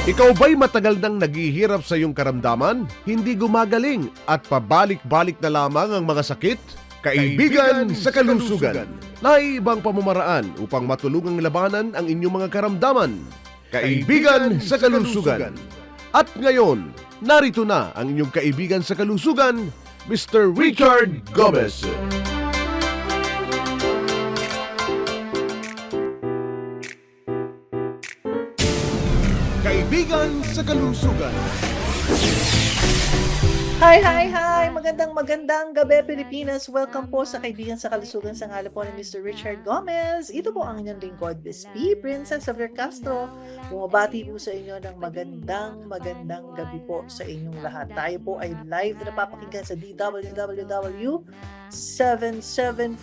Ikaw ba'y matagal nang naghihirap sa iyong karamdaman? Hindi gumagaling at pabalik-balik na lamang ang mga sakit? Kaibigan sa kalusugan. Naibang pamamaraan upang matulungang labanan ang inyong mga karamdaman. Kaibigan sa kalusugan. At ngayon, narito na ang inyong kaibigan sa kalusugan, Mr. Richard Gomez. Kaibigan sa kalusugan. Hi! Magandang gabi, Pilipinas. Welcome po sa Kaibigan sa Kalusugan sa ngalan po ni Mr. Richard Gomez. Ito po ang inyong lingkod, Miss P, Princess of Castro. Bumabati po sa inyo ng magandang gabi po sa inyong lahat. Tayo po ay live na napapakinggan sa DWWW 774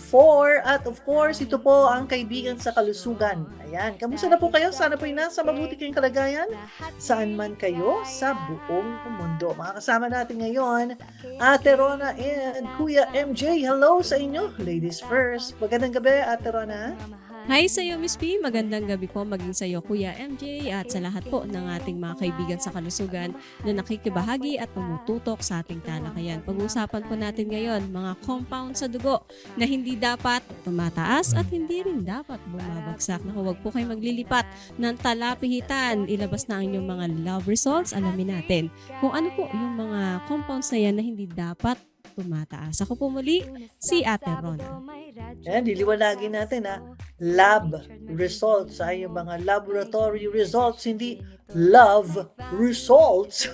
at of course, ito po ang Kaibigan sa Kalusugan. Ayan, kamusta na po kayo? Sana po nasa mabuti kayong kalagayan saan man kayo sa buong mundo. Mga kasama natin ngayon, Ate Rona and Kuya MJ. Hello sa inyo, ladies first. Magandang gabi, Ate Rona. Hi sa iyo, Miss P. Magandang gabi po maging sa iyo, Kuya MJ, at sa lahat po ng ating mga kaibigan sa kalusugan na nakikibahagi at tumututok sa ating talakayan. Pag-uusapan po natin ngayon mga compound sa dugo na hindi dapat tumataas at hindi rin dapat bumabagsak. Naku, huwag po kayo maglilipat ng talapihitan. Ilabas na ang inyong mga lab results. Alamin natin kung ano po yung mga compounds na yan na hindi dapat tumataas. Ako po muli, si Ate Rona. Ayan, diliwanagin natin lab results, yung mga laboratory results, hindi love results.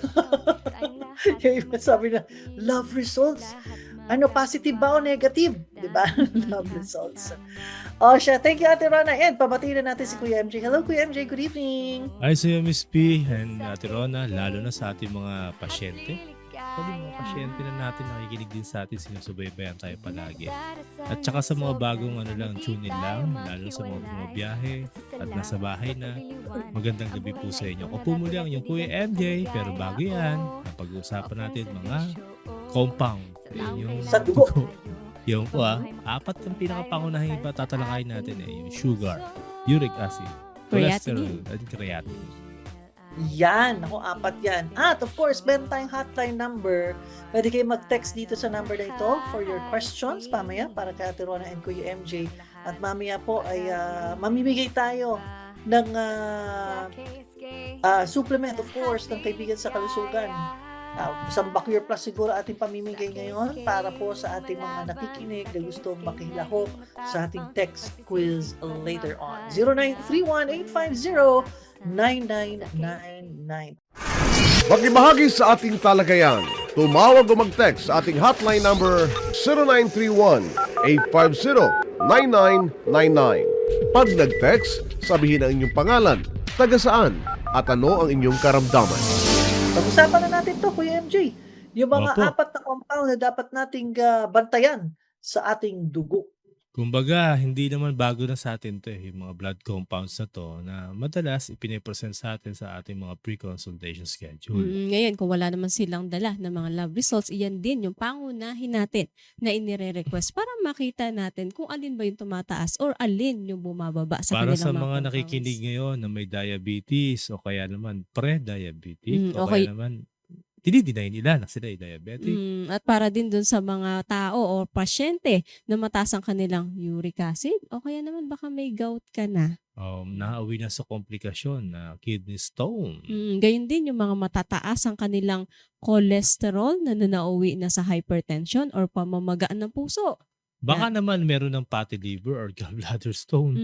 Yung iba sabi na, love results, ano, positive ba o negative? Diba? Love results. O siya, thank you Ate Rona. And pabatiin na natin si Kuya MJ. Hello Kuya MJ, good evening. Ay sa'yo, Miss P and Ate Rona, lalo na sa ating mga pasyente. Pwede mga pasyente na natin nakikinig din sa atin, sinusubaybayan tayo palagi. At saka sa mga bagong tune in lang, lalo sa mga bumabiyahe at nasa bahay na, magandang gabi po sa inyo. Ako po muli ang yung Kuya MJ, pero bago yan, napag-uusapan natin mga compound. Yung Sa dugo. Yung po apat ang pinakapangunahing iba tatalakayin natin yung sugar, uric acid, cholesterol, at creatinine. Yan, ako apat yan. At of course, meron tayong hotline number. Pwede kayo mag-text dito sa number na ito for your questions mamaya para kay Ate Rona and Kuya MJ. At mamaya po ay mamimigay tayo ng supplement of course ng Kaibigan sa Kalusugan. Isang Back Plus siguro ating pamimigay ngayon para po sa ating mga nakikinig na gustong makilahok sa ating text quiz later on. 0931-850-9999. Makibahagi sa ating talakayan. Tumawag o mag-text sa ating hotline number 0931-850-9999. Pag nag-text, sabihin ang inyong pangalan, taga saan, at ano ang inyong karamdaman. Pag-usapan na natin to, Kuya MJ. Yung mga Opo. apat na compound na dapat nating bantayan sa ating dugo. Kumbaga, hindi naman bago na sa atin to yung mga blood compounds na to na madalas ipine-present sa atin sa ating mga pre-consultation schedule. Ngayon, kung wala naman silang dala ng mga lab results, iyan din yung pangunahin natin na inire-request para makita natin kung alin ba yung tumataas or alin yung bumababa sa Para kanilang sa mga mga compounds. nakikinig ngayon na may diabetes o kaya naman pre-diabetic o Okay. kaya naman dinideny nila na sila ay diabetic. At para din dun sa mga tao o pasyente na mataas ang kanilang uric acid o kaya naman baka may gout ka na. Nauwi na sa komplikasyon na kidney stone. Gayon din yung mga matataas ang kanilang cholesterol na nauwi na sa hypertension or pamamagaan ng puso. Baka naman meron ng fatty liver or gallbladder stone.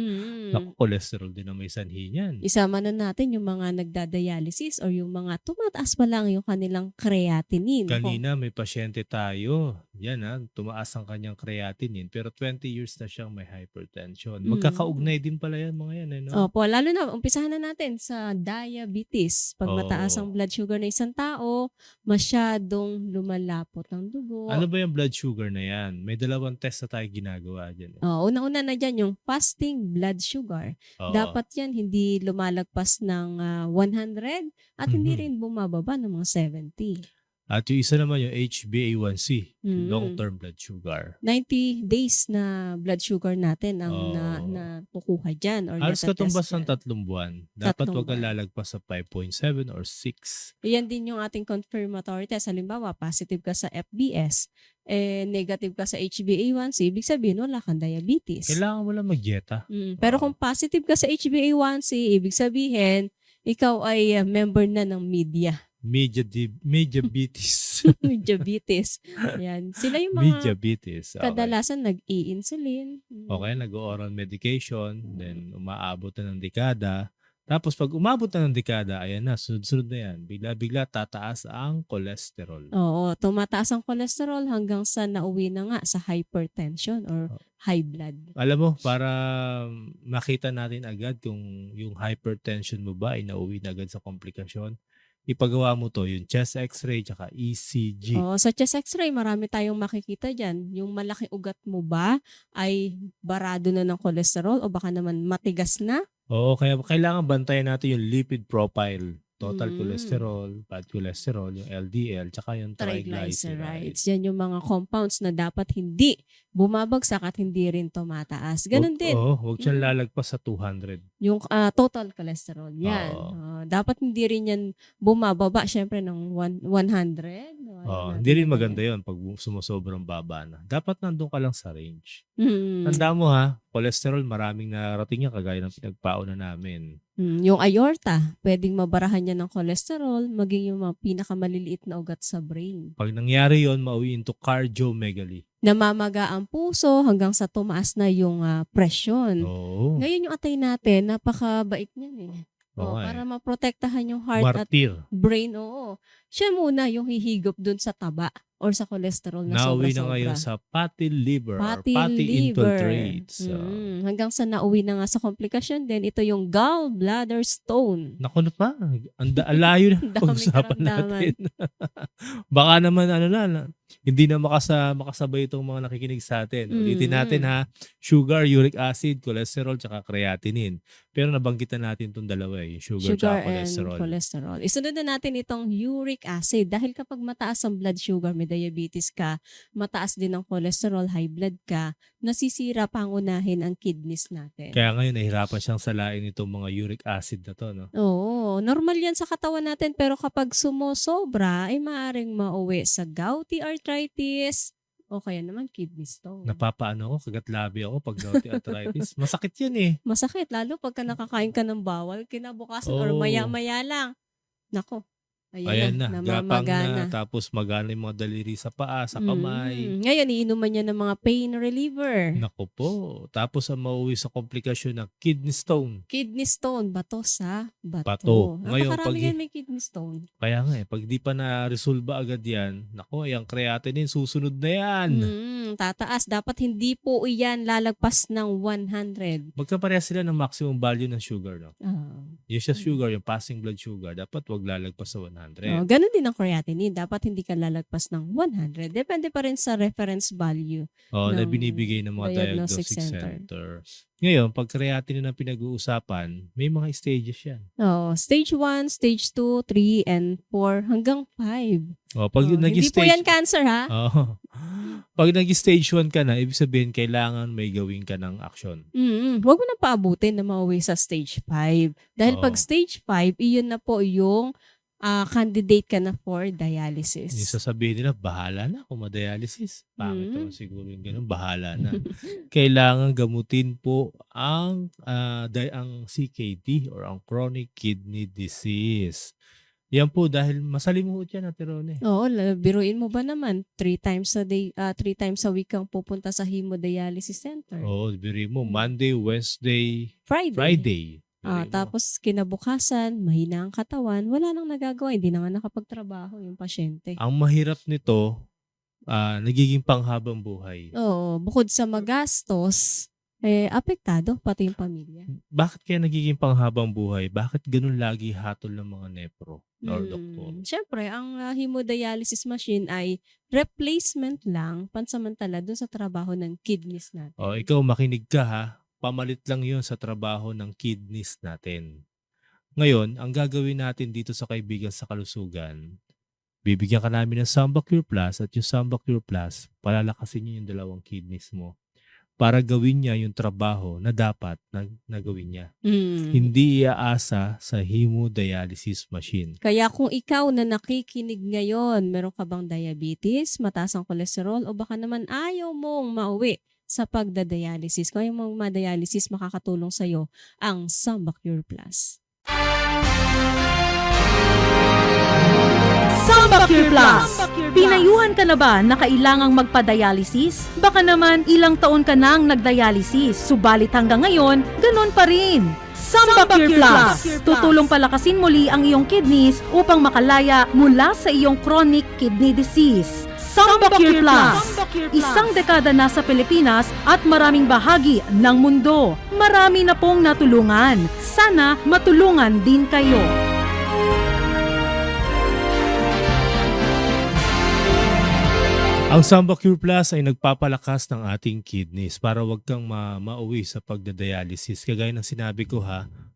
Naku, cholesterol din ang may sanhi niyan. Isama na natin yung mga nagdadialysis or yung mga tumataas pa lang yung kanilang creatinine. Kanina may pasyente tayo. Yan tumaas ang kanyang creatinine pero 20 years na siyang may hypertension. Magkakaugnay din pala yan mga yan. Opo, lalo na, umpisahan na natin sa diabetes. Pag mataas Oo. ang blood sugar ng isang tao, masyadong lumalapot ang dugo. Ano ba yung blood sugar na yan? May dalawang test na tayo ginagawa dyan. Una-una na dyan yung fasting blood sugar. Oo. Dapat yan hindi lumalagpas ng 100 at hindi rin bumababa ng mga 70. At yung isa naman yung HbA1c, Mm. long-term blood sugar. 90 days na blood sugar natin ang Oo. nakukuha dyan or Halos natatest katumbas ng dyan. 3 buwan. Dapat 3 wag kang buwan. lalagpas sa 5.7 or 6. Yan din yung ating confirmatory test. Halimbawa, positive ka sa FBS, negative ka sa HbA1c, ibig sabihin wala kang diabetes. Kailangan mo lang mag-dieta. Pero Oo. kung positive ka sa HbA1c, ibig sabihin, ikaw ay member na ng media. Diabetes. Diabetes. Yan. Sila yung mga Diabetes. Okay. kadalasan nag-i-insulin. Okay, nag-oral medication, then umaabot na ng dekada. Tapos pag umabot na ng dekada, ayan na, sunod-sunod na yan. Bigla-bigla tataas ang cholesterol. Oo, tumataas ang cholesterol hanggang sa nauwi na nga sa hypertension or high blood. Alam mo, para makita natin agad kung yung hypertension mo ba ay nauwi na agad sa komplikasyon, ipagawa mo to, yung chest x-ray tsaka ECG. Oo, sa chest x-ray, marami tayong makikita dyan. Yung malaking ugat mo ba ay barado na ng cholesterol o baka naman matigas na? Oo, kaya kailangan bantayan natin yung lipid profile. Total Mm. cholesterol, bad cholesterol, yung LDL, tsaka yung triglycerides. Triglycerides. Yan yung mga compounds na dapat hindi bumabagsak at hindi rin tumataas. Ganun din. Oo, huwag siyang Mm. lalagpas sa 200. Yung total cholesterol. Yan. Oo. Dapat hindi rin yan bumababa syempre ng 100. Oo, hindi rin maganda yon pag sumusobrang baba na. Dapat nandun ka lang sa range. Mm. Tanda mo ha, cholesterol maraming narating yan kagaya ng pinagpauna namin. Yung aorta, pwedeng mabarahan niya ng cholesterol, maging yung mga pinakamaliliit na ugat sa brain. Pag nangyari yon, mauwi into cardiomegaly. Namamaga ang puso hanggang sa tumaas na yung presyon. Oo. Ngayon yung atay natin, napakabait niyan eh. Oo nga Para eh. maprotektahan yung heart at Martir. brain, oo. Siya muna yung hihigop dun sa taba or sa cholesterol na Nauwi sobra-sobra. na ngayon sa fatty liver or Fatty fatty liver. infiltrates. Hanggang sa nauwi na nga sa komplikasyon din, ito yung gallbladder stone. Naku na pa, layo na Ang daming pag-usapan karamdaman. natin. Baka naman hindi na makasabay itong mga nakikinig sa atin. Ulitin natin ha, sugar, uric acid, cholesterol, tsaka creatinine. Pero nabanggitan natin itong dalawa yung sugar tsaka Sugar and cholesterol. cholesterol. Isunod na natin itong uric acid. Dahil kapag mataas ang blood sugar, may diabetes ka, mataas din ang cholesterol, high blood ka, nasisira pangunahin ang kidneys natin. Kaya ngayon nahihirapan siyang salain itong mga uric acid na to. No? Oo, normal yan sa katawan natin pero kapag sumosobra ay maaaring mauwi sa gouty arthritis o kaya naman kidney stone. Napapaano ako, kagatlabi ako pag gouty arthritis. Masakit yan eh. Masakit lalo pagka nakakain ka ng bawal, kinabukasan or Oo. maya-maya lang. Nako, Ayan na, gapang namamagana. na, tapos magana yung mga daliri sa paa, sa kamay. Ngayon, iinuman niya ng mga pain reliever. Nako po. Tapos ang mauwi sa komplikasyon ng kidney stone. Kidney stone, bato sa bato. Bato. Ngayon, Napakarami pag- yan may kidney stone. Kaya nga pag di pa na-resolve agad yan, nako, yung creatinine, susunod na yan. Tataas. Dapat hindi po iyan lalagpas ng 100. Magkapareha sila ng maximum value ng sugar. No? Ah. Yung sa sugar, yung passing blood sugar, dapat wag lalagpas sa 100. Ganun din ang creatinine. Dapat hindi ka lalagpas ng 100. Depende pa rin sa reference value. Na ng binibigay ng mga diagnostic diagnostic center. center. Ngayon, pag creatinine ang pinag-uusapan, may mga stages yan. Stage 1, stage 2, 3, and 4, hanggang 5. Pag Hindi po nag-stage... yan cancer, ha? Pag nag-stage 1 ka na, ibig sabihin, kailangan may gawin ka ng aksyon. Huwag mo na paabutin na mauwi sa stage 5. Dahil Oo. pag stage 5, iyon na po yung candidate ka na for dialysis. Yung sasabihin nila, bahala na kung ma-dialysis. Pangit naman siguro yung ganun, bahala na. Kailangan gamutin po ang CKD or ang chronic kidney disease. Yan po dahil masalimuot yan, Ate Rone. Oo, biruin mo ba naman 3 times a day, 3 times a week kang pupunta sa hemodialysis center. Oo, biri mo, Monday, Wednesday, Friday. Friday. Biri mo. Tapos kinabukasan, mahina ang katawan, wala nang nagagawa, hindi na nga nakapagtrabaho yung pasyente. Ang mahirap nito, nagiging panghabang buhay. Oo, bukod sa magastos, apektado pati yung pamilya. Bakit kaya nagiging panghabang buhay? Bakit ganun lagi hatol ng mga nepro or doktor? Siyempre, ang hemodialysis machine ay replacement lang pansamantala dun sa trabaho ng kidneys natin. Ikaw makinig ka ha. Pamalit lang yun sa trabaho ng kidneys natin. Ngayon, ang gagawin natin dito sa Kaibigan sa Kalusugan, Bibigyan ka namin ng Samba Cure Plus at yung Samba Cure Plus, palalakasin niya yung dalawang kidneys mo para gawin niya yung trabaho na dapat na gawin niya. Hindi iaasa sa hemodialysis machine. Kaya kung ikaw na nakikinig ngayon, meron ka bang diabetes, mataas ang kolesterol, o baka naman ayaw mong mauwi sa pagdadialysis. Kung yung mga dialysis, makakatulong sa'yo ang Samba Cure Plus. Samba Cure Plus. Pinayuhan ka na ba na kailangang magpa-dialysis? Baka naman ilang taon ka nang nag-dialysis, subalit hanggang ngayon, ganun pa rin. Samba Cure Plus. Tutulong palakasin muli ang iyong kidneys upang makalaya mula sa iyong chronic kidney disease. Samba Cure Plus. Isang dekada na sa Pilipinas at maraming bahagi ng mundo. Marami na pong natulungan. Sana matulungan din kayo. Ang Samba Cure Plus ay nagpapalakas ng ating kidneys para wag kang mauwi sa pagdadialysis. Kagaya ng sinabi ko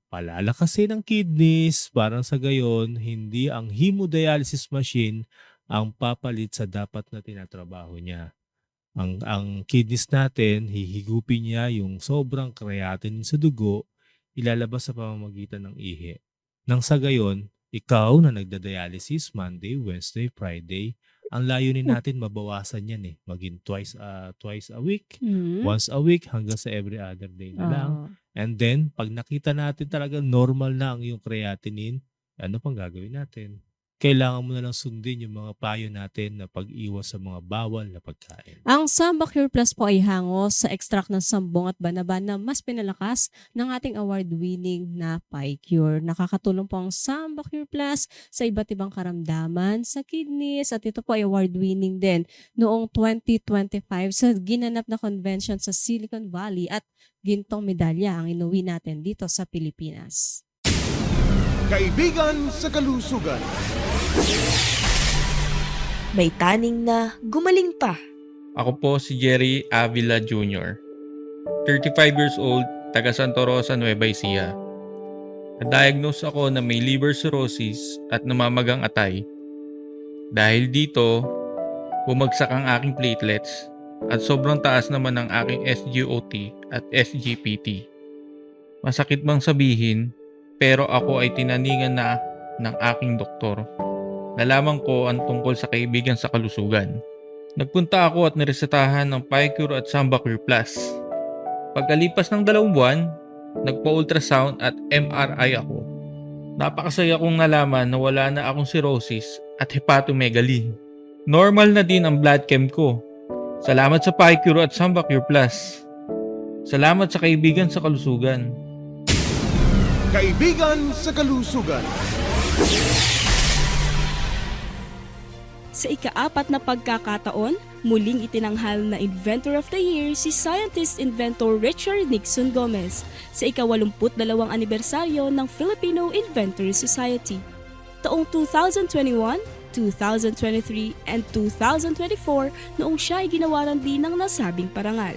palalakasin ang kidneys parang sa gayon, hindi ang hemodialysis machine ang papalit sa dapat na tinatrabaho niya. Ang kidneys natin, hihigupin niya yung sobrang creatinine sa dugo, ilalabas sa pamamagitan ng ihi. Nang sa gayon, ikaw na nagdadialysis Monday, Wednesday, Friday, ang layunin natin mabawasan yan maging twice a week, once a week hanggang sa every other day na lang. And then pag nakita natin talaga normal na ang iyong creatinine, ano pang gagawin natin? Kailangan mo na lang sundin yung mga payo natin na pag-iwas sa mga bawal na pagkain. Ang Samba Cure Plus po ay hango sa extract ng sambong at banaban na mas pinalakas ng ating award-winning na PyCure. Nakakatulong po ang Samba Cure Plus sa iba't ibang karamdaman sa kidneys at ito po ay award-winning din noong 2025 sa ginanap na convention sa Silicon Valley at gintong medalya ang inuwi natin dito sa Pilipinas. Kaibigan sa kalusugan. May taning na gumaling pa. Ako po si Jerry Avila Jr. 35 years old, taga Santa Rosa, Nueva Ecija. Na-diagnose ako na may liver cirrhosis at namamagang atay. Dahil dito, bumagsak ang aking platelets at sobrang taas naman ang aking SGOT at SGPT. Masakit bang sabihin, pero ako ay tinaningan na ng aking doktor. Nalaman ko ang tungkol sa kaibigan sa kalusugan. Nagpunta ako at niresetahan ng PyCure at Samba Cure Plus. Pagkalipas ng 2 buwan, nagpa-ultrasound at MRI ako. Napakasaya kong nalaman na wala na akong cirrhosis at hepatomegaly. Normal na din ang blood chem ko. Salamat sa PyCure at Samba Cure Plus. Salamat sa kaibigan sa kalusugan. Kaibigan sa kalusugan. Sa ika-4 na pagkakataon, muling itinanghal na Inventor of the Year si Scientist-Inventor Richard Nixon Gomez sa ika-82 anibersaryo ng Filipino Inventors Society. Taong 2021, 2023, and 2024 noong siya ay ginawaran din ng nasabing parangal.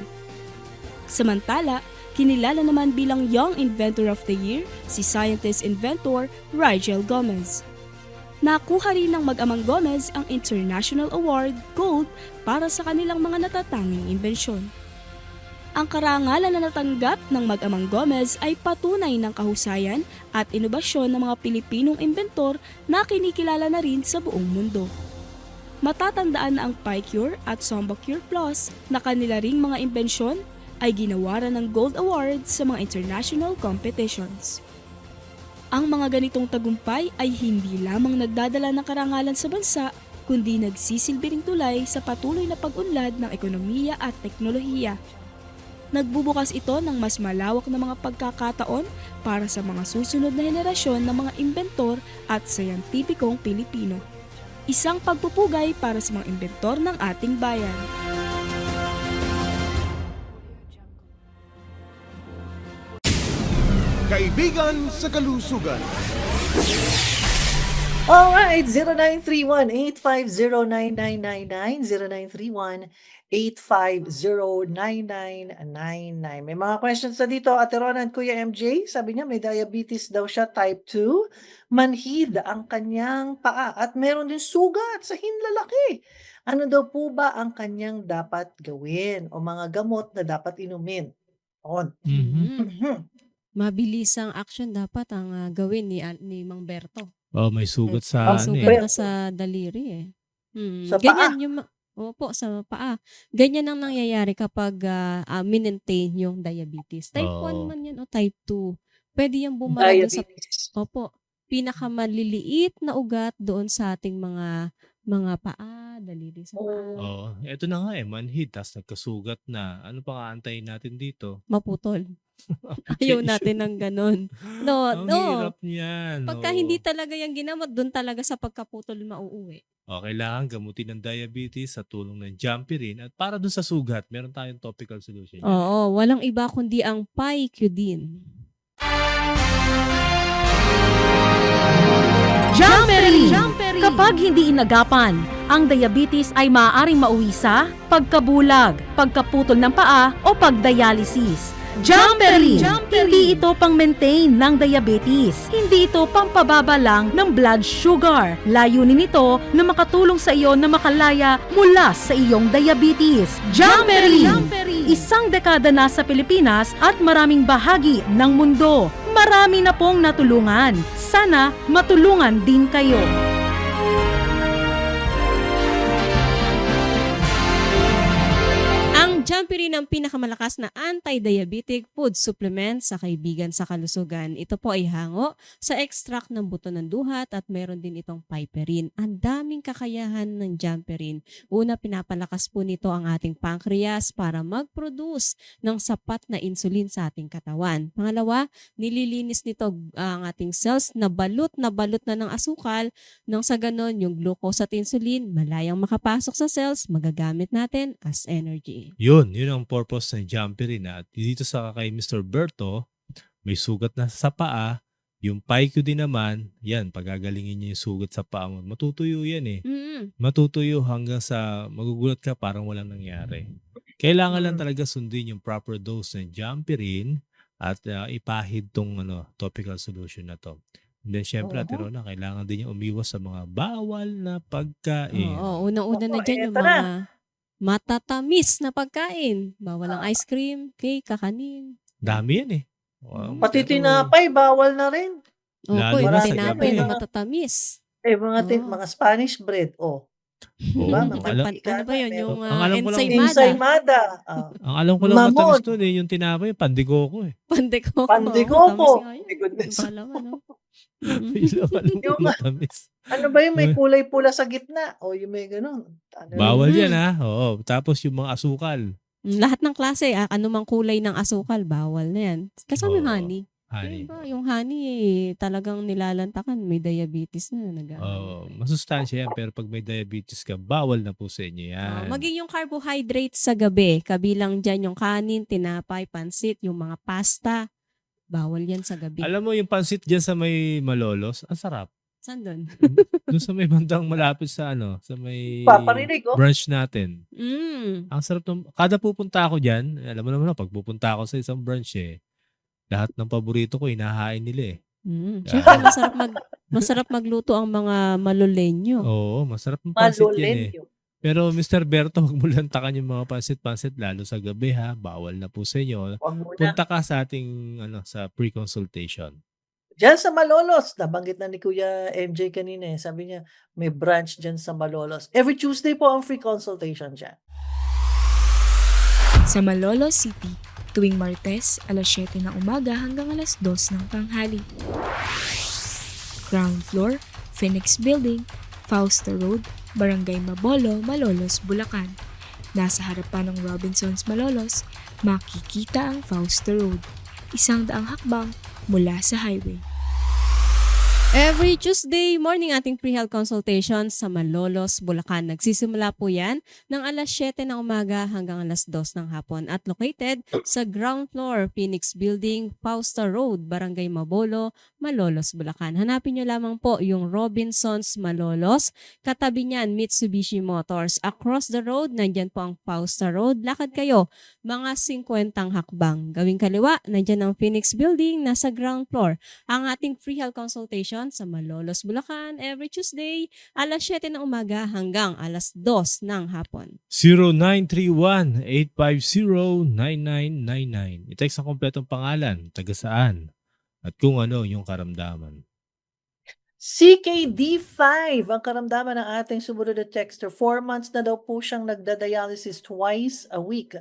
Samantala, kinilala naman bilang Young Inventor of the Year si Scientist-Inventor Rigel Gomez. Nakuha rin ng mag-amang Gomez ang International Award Gold para sa kanilang mga natatanging imbensyon. Ang karangalan na natanggap ng mag-amang Gomez ay patunay ng kahusayan at inobasyon ng mga Pilipinong inventor na kinikilala na rin sa buong mundo. Matatandaan na ang PyCure at Samba Cure Plus na kanila ring mga imbensyon ay ginawaran ng Gold Award sa mga international competitions. Ang mga ganitong tagumpay ay hindi lamang nagdadala ng karangalan sa bansa, kundi nagsisilbi ring tulay sa patuloy na pag-unlad ng ekonomiya at teknolohiya. Nagbubukas ito ng mas malawak na mga pagkakataon para sa mga susunod na henerasyon ng mga inventor at sayantipikong Pilipino. Isang pagpupugay para sa mga inventor ng ating bayan. Kaibigan sa kalusugan. Alright, 0931-850-9999, 0917-850-9999. May mga questions na dito, Ate Rona and Kuya MJ. Sabi niya may diabetes daw siya type 2. Manhid ang kanyang paa at meron din sugat sa hinlalaki. Ano daw po ba ang kanyang dapat gawin o mga gamot na dapat inumin? On. Mm. Mabilisang action dapat ang gawin ni Mang Berto. Oh, may sugat Ang sa ano Sugat eh. na sa daliri eh. Sa Ganyan yung opo, sa paa. Ganyan ang nangyayari kapag minentain yung diabetes. Type 1 Oo. man yan o type 2. Pwede yung bumara doon sa Diabetes. pinakamaliliit na ugat doon sa ating mga paa, daliri sa paa. Oh, eto na nga eh, manhid, tas nagkasugat na. Ano pa nga antayin natin dito? Maputol. Ayaw natin ng ganun. No, Ang no. hirap niyan. Pagka oo. hindi talaga yung ginamot, doon talaga sa pagkaputol mauuwi. Kailangan gamutin ng diabetes sa tulong ng Jampirin at para dun sa sugat, meron tayong topical solution. yan. Oo, walang iba kundi ang Piqdin. Jumpery! Kapag hindi inagapan, ang diabetes ay maaaring mauwi sa pagkabulag, pagkaputol ng paa o pagdialysis. Jumpery! Hindi ito pang-maintain ng diabetes. Hindi ito pampababa lang ng blood sugar. Layunin nito na makatulong sa iyo na makalaya mula sa iyong diabetes. Jumpery! Isang dekada na sa Pilipinas at maraming bahagi ng mundo. Marami na pong natulungan. Sana matulungan din kayo. Ang Jampirin ang pinakamalakas na anti-diabetic food supplement sa kaibigan sa kalusugan. Ito po ay hango sa extract ng buto ng duhat at meron din itong piperin. Ang daming kakayahan ng Jampirin. Una, pinapalakas po nito ang ating pancreas para mag-produce ng sapat na insulin sa ating katawan. Pangalawa, nililinis nito ang ating cells na balot na ng asukal nang sa ganon yung glucose at insulin malayang makapasok sa cells, magagamit natin as energy. Yun ang purpose ng Jampirin. At dito sa kay Mr. Berto, may sugat na sa paa. Yung Piqdin naman, yan, pagagalingin niya yung sugat sa paa mo. Matutuyo yan eh. Matutuyo hanggang sa magugulat ka parang walang nangyari. Kailangan lang talaga sundin yung proper dose ng Jampirin at ipahid tong topical solution na to. And then syempre, Ate Rona, kailangan din niya umiwas sa mga bawal na pagkain. Oo, unang-una na dyan yung eto na. mga matatamis na pagkain. Bawal ang ice cream, cake, kakanin. Dami yan eh. Wow, Pati pero- tinapay, bawal na rin. Opo, Lalo yung na sa tinapay gabi. na matatamis. Mga Oo. Spanish bread. Oo, Diba? ang alam, Ano ba yun? Yung Ang alam ko lang- ensaymada. Ensaymada. ang alam ko lang Mamon. matamis doon eh, yung tinapay, pandikoko eh. Pandekoko. Pandikoko. Tamis nga yun. My goodness. Palawa, no? Yun lang alam ko Yung- matamis. Ano ba yung may kulay pula sa gitna? O yung may ganun. Ano yun? Bawal yan ha. Oo. Tapos yung mga asukal. Lahat ng klase, anumang kulay ng asukal, bawal na yan. Kasama yung Oo. honey. Honey. Diba? Yung honey, talagang nilalantakan. May diabetes na. Masustansya yan. Pero pag may diabetes ka, bawal na po sa inyo yan. Maging yung carbohydrates sa gabi, kabilang dyan yung kanin, tinapay, pansit, yung mga pasta, bawal yan sa gabi. Alam mo yung pansit dyan sa may Malolos, ang sarap. Saan doon? Doon sa may bandang malapit sa sa may Paparinig, oh. branch natin. Mm. Ang sarap ng, kada pupunta ako dyan, alam mo naman, pag pupunta ako sa isang branch lahat ng paborito ko, hinahain nila eh. Siyempre, masarap magluto ang mga Malolenyo. Oo, masarap ng pansit yan eh. Malolenyo. Pero Mr. Berto, huwag mo lantakan yung mga pansit-pansit, lalo sa gabi ha, bawal na po sa inyo. Huwag muna. Punta ka sa ating, sa pre-consultation. Diyan sa Malolos, nabanggit na ni Kuya MJ kanina eh. Sabi niya, may branch dyan sa Malolos. Every Tuesday po ang free consultation dyan. Sa Malolos City, tuwing Martes, alas 7 ng umaga hanggang alas 2 ng tanghali. Ground floor, Phoenix Building, Fausta Road, Barangay Mabolo, Malolos, Bulacan. Nasa harapan ng Robinsons Malolos, makikita ang Fausta Road. 100 hakbang mula sa highway. Every Tuesday morning ating pre-health consultation sa Malolos, Bulacan. Nagsisimula po yan ng alas 7 ng umaga hanggang alas 2 ng hapon at located sa ground floor, Phoenix Building, Fausta Road, Barangay Mabolo, Malolos, Bulacan. Hanapin nyo lamang po yung Robinsons Malolos. Katabi niyan, Mitsubishi Motors. Across the road, nandyan po ang Fausta Road. Lakad kayo, mga 50 hakbang. Gawing kaliwa, nandyan ang Phoenix Building, nasa ground floor. Ang ating free health consultation sa Malolos, Bulacan every Tuesday, alas 7 ng umaga hanggang alas 2 ng hapon. 0931-850-9999. I-text ang kompletong pangalan, taga saan, at kung ano yung karamdaman. CKD5 ang karamdaman ng ating sumunod na texter. 4 months na daw po siyang nagda-dialysis twice a week.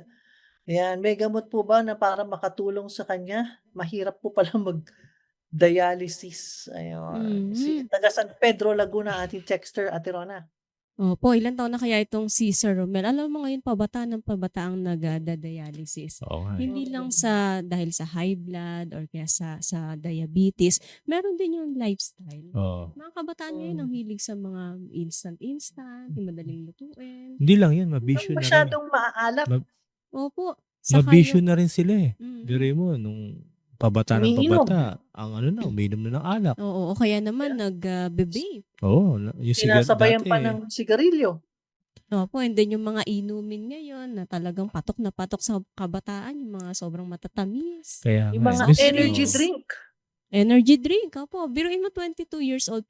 Ayan, may gamot po ba na para makatulong sa kanya? Mahirap po pala mag-dialysis. Ayun. Si taga San Pedro, Laguna, ating texter, Ate Rona. Opo, ilan taon na kaya itong si Sir Romel? Alam mo ngayon, pabata ng pabata ang nagda-dialysis. Oo nga. Hindi lang sa dahil sa high blood or kaya sa diabetes, meron din yung lifestyle. Oo. Mga kabataan ngayon ang hilig sa mga instant, yung madaling lutuin. Hindi lang yan, mabisyo Ang na rin. masyadong maaalap. Opo. Saka Mabisyo yung- na rin sila eh. Mm. Biro mo, nung pabata ng Umiinom. pabata, ang ano na, umiinom na ng alak. Oo, o kaya naman nag-vape. Oo, yung sigaret Sinasabayan dati. pa ng sigarilyo. Opo, and then yung mga inumin ngayon na talagang patok na patok sa kabataan, yung mga sobrang matatamis. Kaya Yung nga, mga gusto- energy drink. Energy drink, opo. Biruin mo 22 years old,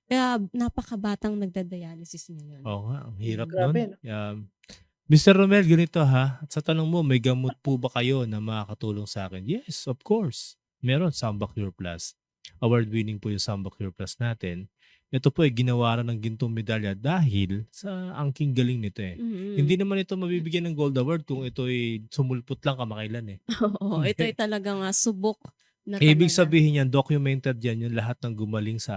kaya napakabatang nagda-dialysis ngayon. Oo nga, ang hirap Grabe, nun. Mr. Romel, ganito ha. Sa tanong mo, may gamot po ba kayo na makakatulong sa akin? Yes, of course. Meron, Samba Cure Plus. Award-winning po yung Samba Cure Plus natin. Ito po ay ginawaran ng gintong medalya dahil sa angking galing nito eh. Mm-mm. Hindi naman ito mabibigyan ng gold award kung ito ay sumulpot lang kamakailan eh. Oo, ito ay talagang subok na Ibig talaga. sabihin yan, documented yan yung lahat ng gumaling sa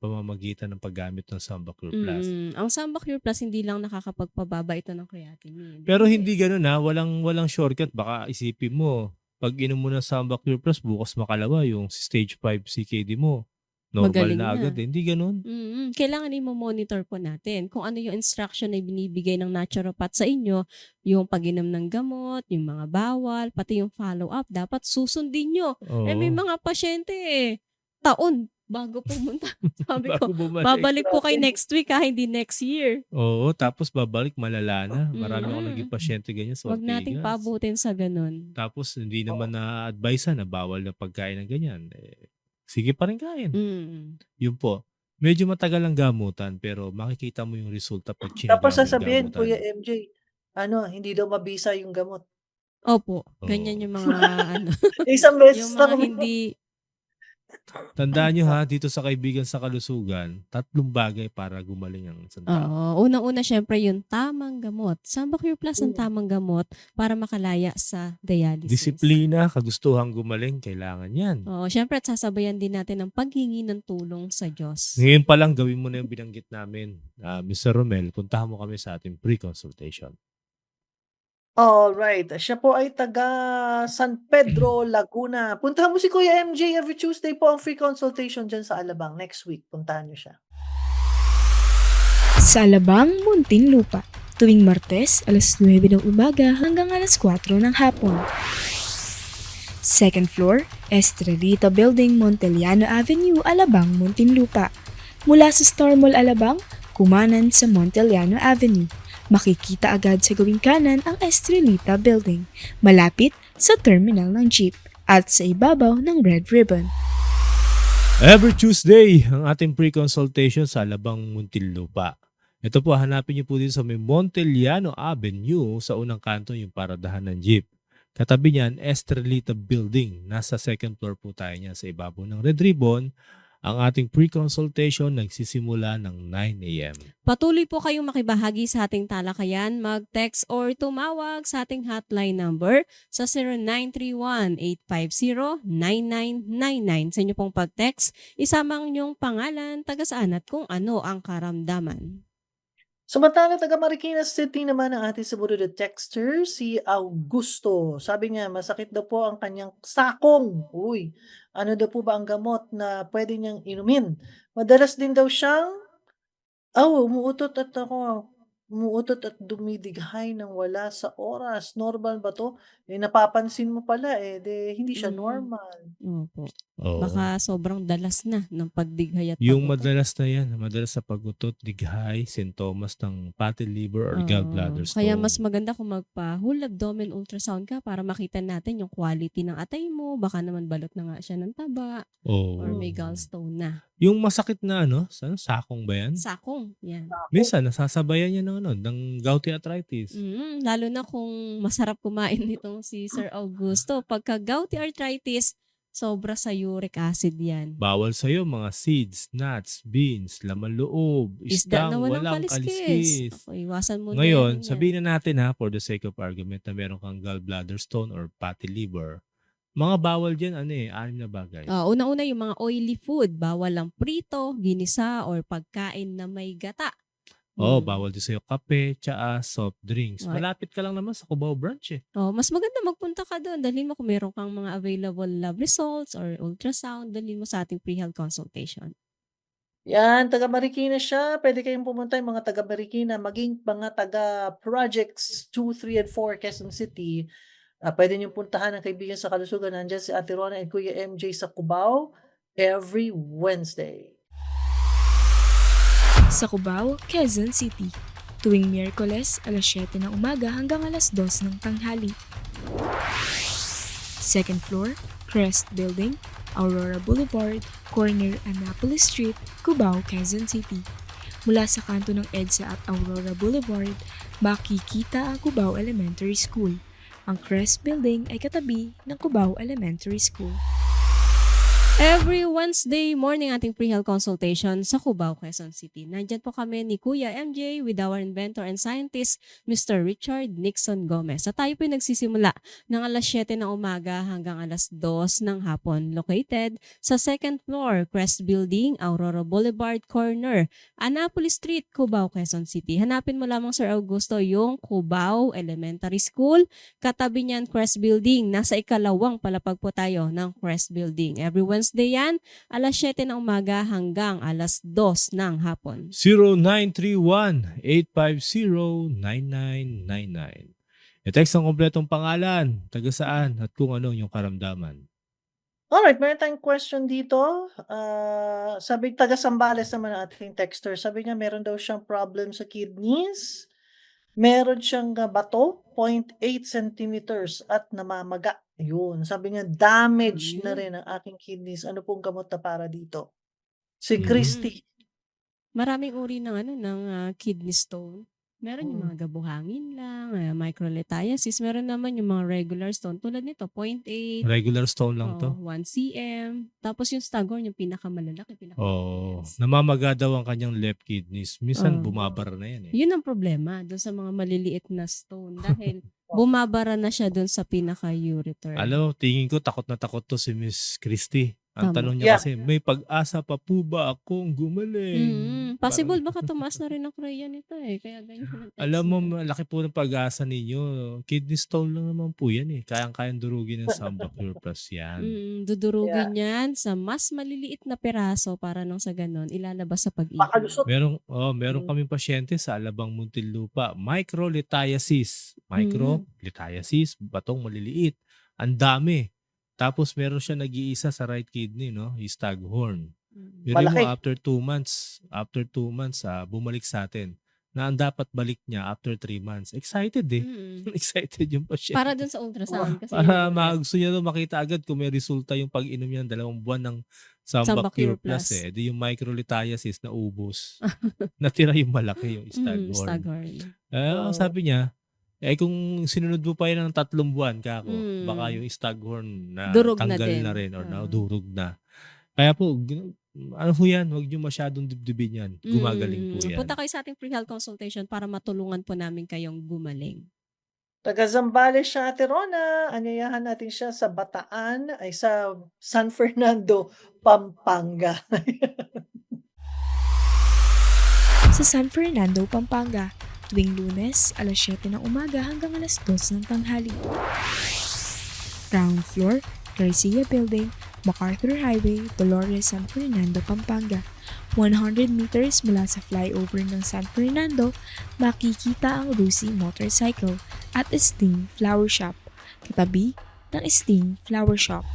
pamamagitan ng paggamit ng Samba Cure Plus. Ang Samba Cure Plus, hindi lang nakakapagpababa ito ng creatinine. Pero hindi gano'n ha, walang shortcut. Baka isipin mo, pag inom mo ng Samba Cure Plus, bukas makalawa yung stage 5 CKD mo. Normal Magaling na na. agad. Hindi gano'n. Kailangan i-monitor po natin kung ano yung instruction na binibigay ng naturopath sa inyo, yung pag-inom ng gamot, yung mga bawal, pati yung follow-up, dapat susundin nyo. Eh may mga pasyente taon bago pumunta. Sabi ko, Bago bumalik. babalik po kay next week hindi next year. Oo, tapos babalik malala na. Marami ako Mm. naging pasyente ganyan sa Huwag nating Ortigas. pabutin sa ganun. Tapos hindi naman na-advise na bawal na pagkain ng ganyan. Sige pa rin kain. Yun po. Medyo matagal ang gamutan pero makikita mo yung resulta pag chinagawa Tapos mo yung sasabihin, gamutan. Kuya MJ, hindi daw mabisa yung gamot. Opo, ganyan yung mga Isang beses yung na mga kami. hindi Tandaan nyo ha, dito sa Kaibigan sa Kalusugan, 3 bagay para gumaling ang isang tao. Oo. Unang-una, syempre, yung tamang gamot. Samba Cure Plus ang tamang gamot para makalaya sa dialysis. Disiplina, kagustuhang gumaling, kailangan yan. Oo, syempre, at sasabayan din natin ng paghingi ng tulong sa Diyos. Ngayon pa lang, gawin mo na yung binanggit namin. Mr. Romel, puntahan mo kami sa ating pre-consultation. Alright. Siya po ay taga San Pedro, Laguna. Puntahan mo si Kuya MJ every Tuesday po ang free consultation dyan sa Alabang. Next week, puntahan niyo siya. Sa Alabang, Muntinlupa. Tuwing Martes, alas 9 ng umaga hanggang alas 4 ng hapon. Second floor, Estrelita Building, Monteliano Avenue, Alabang, Muntinlupa. Mula sa Star Mall Alabang, kumanan sa Monteliano Avenue. Makikita agad sa gawing kanan ang Estrelita Building, malapit sa terminal ng jeep at sa ibabaw ng Red Ribbon. Every Tuesday, ang ating pre-consultation sa Alabang, Muntinlupa. Ito po, hanapin niyo po dito sa may Monteliano Avenue sa unang kanto yung paradahan ng jeep. Katabi niyan, Estrelita Building. Nasa second floor po tayo niyan sa ibabaw ng Red Ribbon. Ang ating pre-consultation nagsisimula ng 9 a.m. Patuloy po kayong makibahagi sa ating talakayan, mag-text or tumawag sa ating hotline number sa 0931-850-9999. Sa inyo pong pag-text, isama ang inyong pangalan, taga saan at kung ano ang karamdaman. Samantala, taga Marikina City naman ang ating sumunod na texter, si Augusto. Sabi niya, masakit daw po ang kanyang sakong. Uy, ano daw po ba ang gamot na pwede niyang inumin? Madalas din daw siyang umuutot at dumidighay ng wala sa oras. Normal ba 'to? Eh, napapansin mo pala, eh, 'di hindi siya Mm, normal. opo. Oo. Baka sobrang dalas na ng pagdighay at Yung pag-utot. madalas na yan, madalas sa pag-utot, dighay, sintomas ng fatty liver or Oo. gallbladder Kaya mas stone. maganda kung magpa-whole abdomen ultrasound ka para makita natin yung quality ng atay mo. Baka naman balot na nga siya ng taba or Oo. may gallstone na. Yung masakit na ano, sakong ba yan? Sakong, yan. Minsan nasasabayan yan ng ano, ng gouty arthritis. Lalo na kung masarap kumain nitong si Sir Augusto. Pagka gouty arthritis, sobra sa uric acid yan. Bawal sa'yo mga seeds, nuts, beans, laman loob, Isda na isdang walang walang kaliskis. kaliskis. Ako, iwasan mo na Ngayon, yan. sabihin na natin ha, for the sake of argument na meron kang gallbladder stone or fatty liver, mga bawal dyan, 6 na bagay. Una-una yung mga oily food. Bawal ang prito, ginisa, or pagkain na may gata. Bawal din sa'yo kape, tsaa, soft drinks. Right. Malapit ka lang naman sa Cubao branch eh. Mas maganda magpunta ka doon. Dalhin mo kung meron kang mga available lab results or ultrasound, dalhin mo sa ating pre-health consultation. Yan, taga Marikina siya. Puwede kayong pumunta yung mga taga Marikina, maging mga taga Projects 2, 3, and 4 Quezon City. Puwede niyong puntahan ang Kaibigan sa Kalusugan. Nandiyan si Ate Rona and Kuya MJ sa Cubao every Wednesday. Sa Cubao, Quezon City. Tuwing Miyerkules, alas 7 ng umaga hanggang alas 2 ng tanghali. Second floor, Crest Building, Aurora Boulevard, corner Annapolis Street, Cubao, Quezon City. Mula sa kanto ng EDSA at Aurora Boulevard, makikita ang Cubao Elementary School. Ang Crest Building ay katabi ng Cubao Elementary School. Every Wednesday morning ating pre-health consultation sa Cubao, Quezon City. Nandyan po kami ni Kuya MJ with our inventor and scientist, Mr. Richard Nixon Gomez. At tayo po nagsisimula ng alas 7 ng umaga hanggang alas 2 ng hapon. Located sa second floor, Crest Building, Aurora Boulevard Corner, Annapolis Street, Cubao, Quezon City. Hanapin mo lamang, Sir Augusto, yung Cubao Elementary School. Katabi niyan, Crest Building. Nasa ikalawang palapag po tayo ng Crest Building. Every Wednesday yan, alas 7 ng umaga hanggang alas 2 ng hapon. 0931-850-9999. I-text ang kompletong pangalan, taga saan, at kung ano yung karamdaman. Alright, meron tayong question dito. Sabi taga Sambales naman ang ating texter. Sabi niya meron daw siyang problem sa kidneys. Meron siyang bato, 0.8 centimeters at namamaga. Ayun, sabi niya damage na rin ang aking kidneys. Ano pong gamot na para dito? Si Christy. Maraming uri ng kidney stone. Meron yung mga gabuhangin lang, microlithiasis. Meron naman yung mga regular stone. Tulad nito, 0.8. Regular stone lang to. 1 cm. Tapos yung staghorn, yung pinakamalalaki. Namamaga daw ang kanyang left kidneys. Minsan Oo. bumabara na yan eh. Yun ang problema doon sa mga maliliit na stone. Dahil bumabara na siya doon sa pinaka-ureter. Alam mo, tingin ko takot na takot to si Miss Christy. Ang Tama. tanong niya Yeah. kasi, may pag-asa pa po ba akong gumaling? Possible Parang- baka tumaas na rin ang kreya nito eh. Kaya ganyan ang text Alam mo, niya. malaki po ng pag-asa ninyo. Kidney stone lang naman po yan eh. Kayang-kayang durugin ng Samba Pure Plus yan. Dudurugin yan sa mas maliliit na peraso para nang sa ganon ilalabas sa pag-ibig. Makalusot. Meron kaming pasyente sa Alabang Muntinlupa. Microlithiasis. Microlithiasis, batong maliliit. Ang dami. Tapos meron siya nag-iisa sa right kidney, no? Yung staghorn. Pero Malaki. mo after 2 months, bumalik sa atin. Na ang dapat balik niya after 3 months. Excited eh. Excited yung pasyente. Para dun sa ultrasound. Kasi Para gusto niya daw makita agad kung may resulta yung pag-inom niya ng 2 buwan ng Samba Samba Cure Cure Plus Plus. eh. Di yung microlithiasis na ubos. Natira yung malaki, yung staghorn. staghorn. Ang sabi niya, kung sinunod mo pa yun ng 3 buwan, kako, baka yung staghorn na Durog na tanggal din. na rin or Oo. nadurog na. Kaya po, ano po yan, huwag nyo masyadong dibdibin yan. Gumagaling po yan. Punta kayo sa ating pre-health consultation para matulungan po namin kayong gumaling. Taga Zambales siya, Ate Rona. Anyayahan natin siya sa Bataan, ay sa San Fernando, Pampanga. sa San Fernando, Pampanga, tuwing Lunes, alas 7 ng umaga hanggang alas 2 ng tanghali. Ground floor, Garcia Building, MacArthur Highway, Dolores, San Fernando, Pampanga. 100 meters mula sa flyover ng San Fernando, makikita ang Rusi Motorcycle at Sting Flower Shop, katabi ng Sting Flower Shop.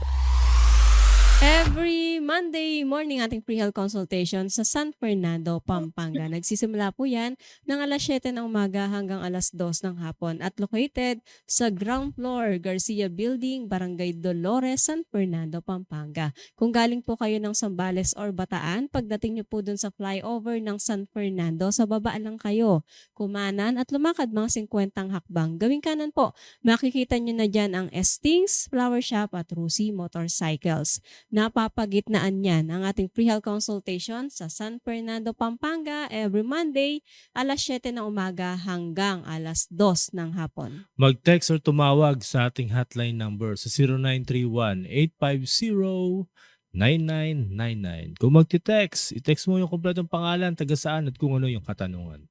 Every Monday morning ating pre-health consultation sa San Fernando, Pampanga. Nagsisimula po yan ng alas 7 ng umaga hanggang alas 2 ng hapon at located sa ground floor, Garcia Building, Barangay Dolores, San Fernando, Pampanga. Kung galing po kayo ng Zambales or Bataan, pagdating niyo po dun sa flyover ng San Fernando, sa baba lang kayo. Kumanan at lumakad mga 50 hakbang. Gawing kanan po, makikita niyo na dyan ang Sting's Flower Shop at Rusi Motorcycles. Napapagitnaan niyan ang ating pre-health consultation sa San Fernando, Pampanga every Monday, alas 7 ng umaga hanggang alas 2 ng hapon. Mag-text or tumawag sa ating hotline number sa 0931-850-9999. Kung magti-text, i-text mo yung kompletong pangalan, taga saan at kung ano yung katanungan.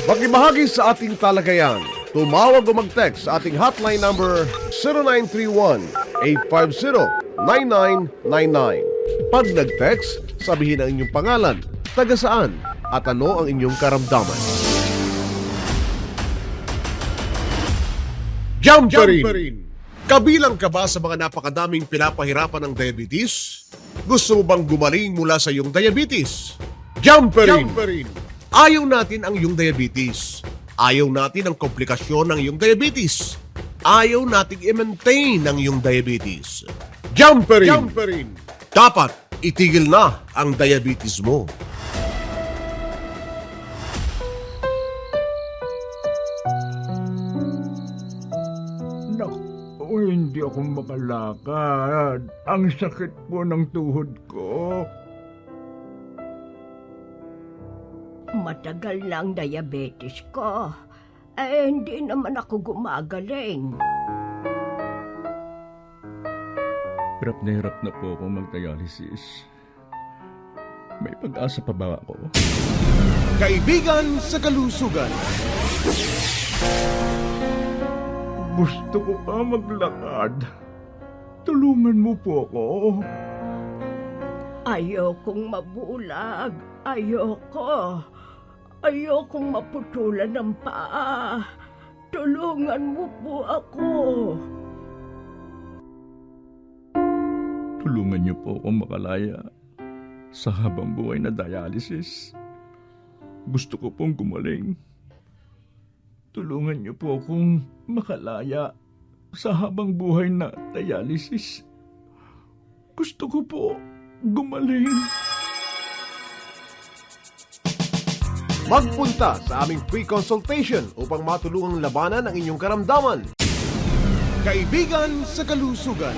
Makibahagi sa ating talagayan. Tumawag o mag-text sa ating hotline number 0931-850-9999. Pag nag-text, sabihin ang inyong pangalan, taga saan, at ano ang inyong karamdaman. Jumperin! Kabilang ka ba sa mga napakadaming pinapahirapan ng diabetes? Gusto mo bang gumaling mula sa iyong diabetes? Jumperin! Ayaw natin ang iyong diabetes. Ayaw natin ang komplikasyon ng iyong diabetes. Ayaw nating i-maintain ang iyong diabetes. Jumperin! Dapat itigil na ang diabetes mo. Naku, hindi ako makalakad. Ang sakit po ng tuhod ko. Matagal na ang diabetes ko. Hindi naman ako gumagaling. Hirap na po ako mag-dialysis. May pag-asa pa ba ako? Kaibigan sa kalusugan. Gusto ko pa maglakad. Tulungan mo po ako. Ayokong mabulag. Ayokong maputulan ng paa. Tulungan mo po ako. Tulungan niyo po ako makalaya sa habang buhay na dialysis. Gusto ko pong gumaling. Tulungan niyo po akong makalaya sa habang buhay na dialysis. Gusto ko po gumaling. Magpunta sa aming free consultation upang matulungang labanan ang inyong karamdaman. Kaibigan sa kalusugan.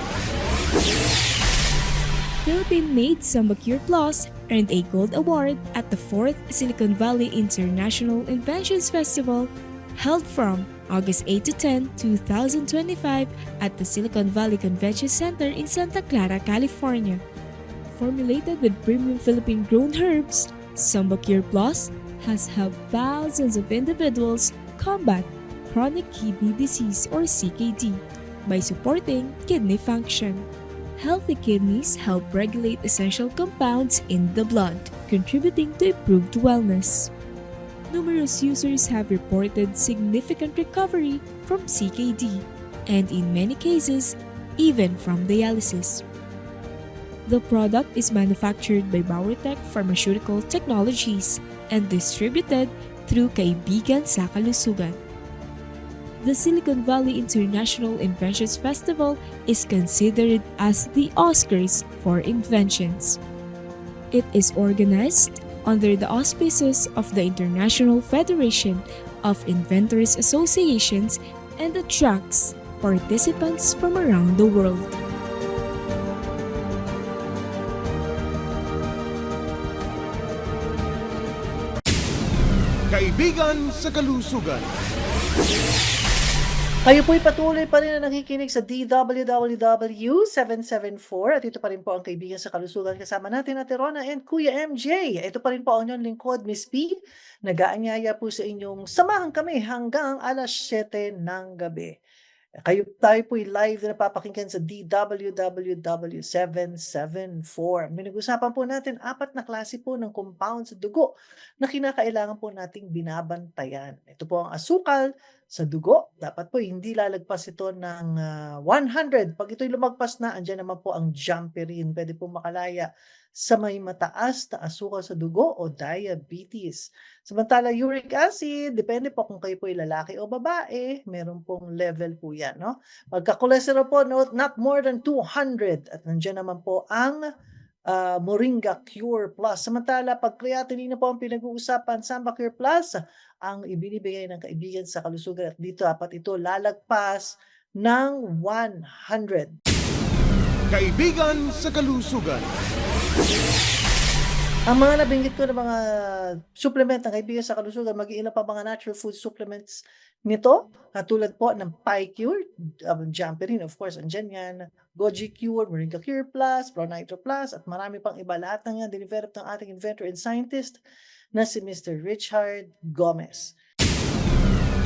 Philippine-made Sambacure Plus earned a Gold Award at the 4th Silicon Valley International Inventions Festival held from August 8 to 10, 2025 at the Silicon Valley Convention Center in Santa Clara, California. Formulated with premium Philippine-grown herbs, Sambacure Plus has helped thousands of individuals combat chronic kidney disease or CKD by supporting kidney function. Healthy kidneys help regulate essential compounds in the blood, contributing to improved wellness. Numerous users have reported significant recovery from CKD, and in many cases, even from dialysis. The product is manufactured by Bauertech Pharmaceutical Technologies and distributed through Kaibigan sa Kalusugan. The Silicon Valley International Inventions Festival is considered as the Oscars for inventions. It is organized under the auspices of the International Federation of Inventors Associations and attracts participants from around the world. Kaibigan sa kalusugan. Kayo po'y patuloy pa rin na nakikinig sa DWWW 774 at ito pa rin po ang kaibigan sa kalusugan kasama natin Ate Rona and Kuya MJ. Ito pa rin po ang inyong lingkod, Miss P. Nag-aanyaya po sa inyong samahan kami hanggang alas 7 ng gabi. Tayo po'y live na napapakinggan sa DWWW 774. Pinag-usapan po natin 4 na klase po ng compound sa dugo na kinakailangan po nating binabantayan. Ito po ang asukal sa dugo. Dapat po hindi lalagpas ito ng 100. Pag ito'y lumagpas na, andyan naman po ang jumperin. Pwede po makalaya sa may mataas na asukal sa dugo o diabetes. Samantala, uric acid, depende po kung kayo po ay lalaki o babae, meron pong level po yan. No? Pagka-cholesterol po, not more than 200. At nandiyan naman po ang Moringa Cure Plus. Samantala, pag creatinine na po ang pinag-uusapan, Samba Cure Plus, ang ibinibigay ng kaibigan sa kalusugan. At dito, dapat ito lalagpas ng 100. Kaibigan sa kalusugan. Ang mga nabinggit ko na mga supplement ng kaibigan sa kalusugan, mag-iilan pa mga natural food supplements nito, katulad po ng PyCure, Jumperin, of course, andyan yan, Goji Cure, Moringa Cure Plus, Pro Nitro Plus, at marami pang iba. Lahat ng yan, dinivelop ng ating inventor and scientist na si Mr. Richard Gomez.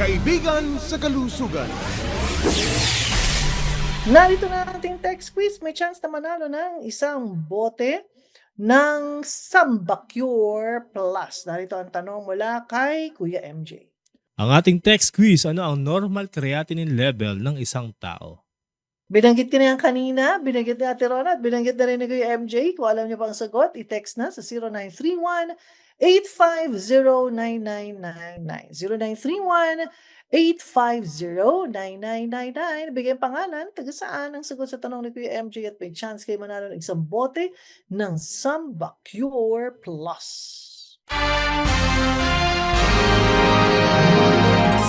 Kaibigan sa kalusugan. Narito na ang ating text quiz. May chance na manalo ng isang bote ng Samba Cure Plus. Narito ang tanong mula kay Kuya MJ. Ang ating text quiz, ano ang normal creatinine level ng isang tao? Binanggit ko na yan kanina, binanggit ni Ate Rona at binanggit na rin ni Kuya MJ. Kung alam niyo pa ang sagot, i-text na sa 0931-850-9999. 0931-850-9999. Bigyan pangalan, taga saan ang sagot sa tanong ni Kuya MJ at may chance kayo manalo ng isang bote ng Samba Cure Plus.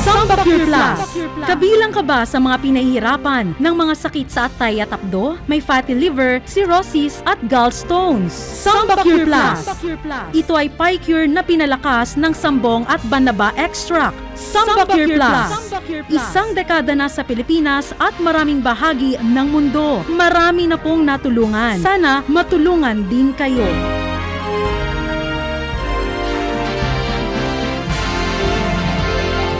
Samba Cure Plus. Kabilang ka ba sa mga pinahihirapan ng mga sakit sa atay at apdo? May fatty liver, cirrhosis at gallstones. Samba Cure Plus. Ito ay PyCure na pinalakas ng sambong at banaba extract. Samba Cure Plus. Isang dekada na sa Pilipinas at maraming bahagi ng mundo. Marami na pong natulungan. Sana matulungan din kayo.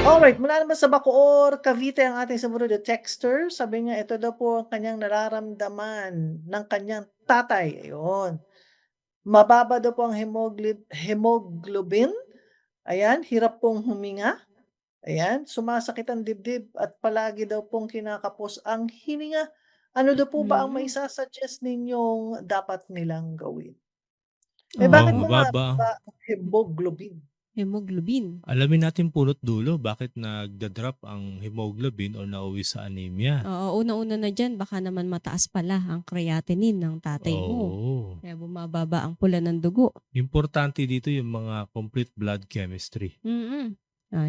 Alright, mula naman sa Bacoor, Cavite ang ating sumunod na texter. Sabi niya, ito daw po ang kanyang nararamdaman ng kanyang tatay. Ayun. Mababa daw po ang hemoglobin. Ayan, hirap pong huminga. Ayan, sumasakit ang dibdib at palagi daw pong kinakapos ang hininga. Ano daw po ba ang maisasuggest ninyong dapat nilang gawin? Bakit mo mababa. ang hemoglobin? Hemoglobin. Alamin natin punot dulo bakit nagda-drop ang hemoglobin o nauwi sa anemia. Oo, una-una na dyan, baka naman mataas pala ang creatinine ng tatay mo. Oo. Kaya bumababa ang pula ng dugo. Importante dito yung mga complete blood chemistry.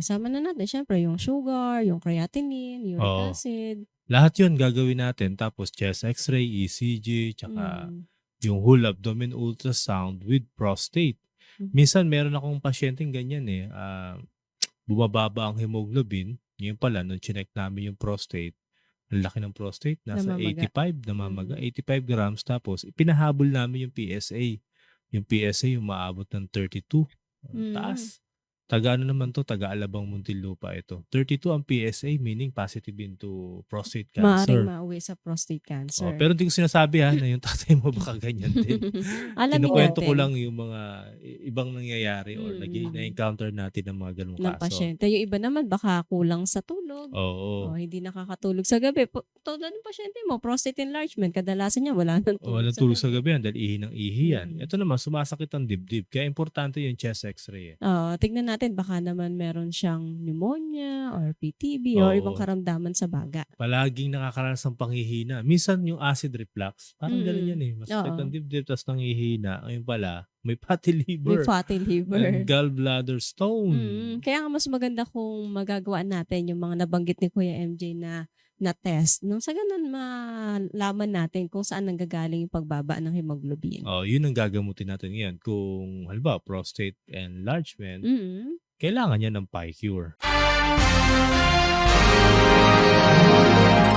Sama na natin, syempre, yung sugar, yung creatinine, uric Oo. acid. Lahat yun gagawin natin. Tapos chest x-ray, ECG, tsaka yung whole abdomen ultrasound with prostate. Minsan meron akong pasyenteng ganyan bumababa ang hemoglobin. Yun pala, nung chinek namin yung prostate, ang laki ng prostate, nasa Namamaga. 85, namamaga, 85 grams. Tapos, ipinahabol namin yung PSA. Yung PSA, yung maabot ng 32. Taas. Taga ano naman to, taga Alabang Muntinlupa ito. 32 ang PSA, meaning positive into prostate cancer. Maaaring mauwi sa prostate cancer. Pero hindi ko sinasabi na yung tatay mo baka ganyan din. Alamin Kinukwento ko natin lang yung mga ibang nangyayari or na-encounter natin ng mga ganung ng kaso. pasyente. Yung iba naman baka kulang sa tulog. Oo. O hindi nakakatulog sa gabi. Tulad ng pasyente mo, prostate enlargement, kadalasan niya wala nang tulog, Walang tulog sa gabi yan dahil ihi ng ihi yan. Ito naman, sumasakit ang dibdib. Kaya importante yung chest x-ray. Tignan natin, baka naman meron siyang pneumonia or PTB or Oo. ibang karamdaman sa baga. Palaging nakakaranas ng panghihina. Minsan yung acid reflux, parang ganun yan Masakit Oo. ang dibdib, tapos nanghihina. Ngayon pala, may fatty liver. May fatty liver. And gallbladder stone. Kaya nga mas maganda kung magagawa natin yung mga nabanggit ni Kuya MJ na test. Nung sa ganun, malaman natin kung saan nanggagaling yung pagbaba ng hemoglobin. Yun ang gagamutin natin ngayon. Kung halimbawa prostate enlargement, Mm. kailangan niya ng PyCure.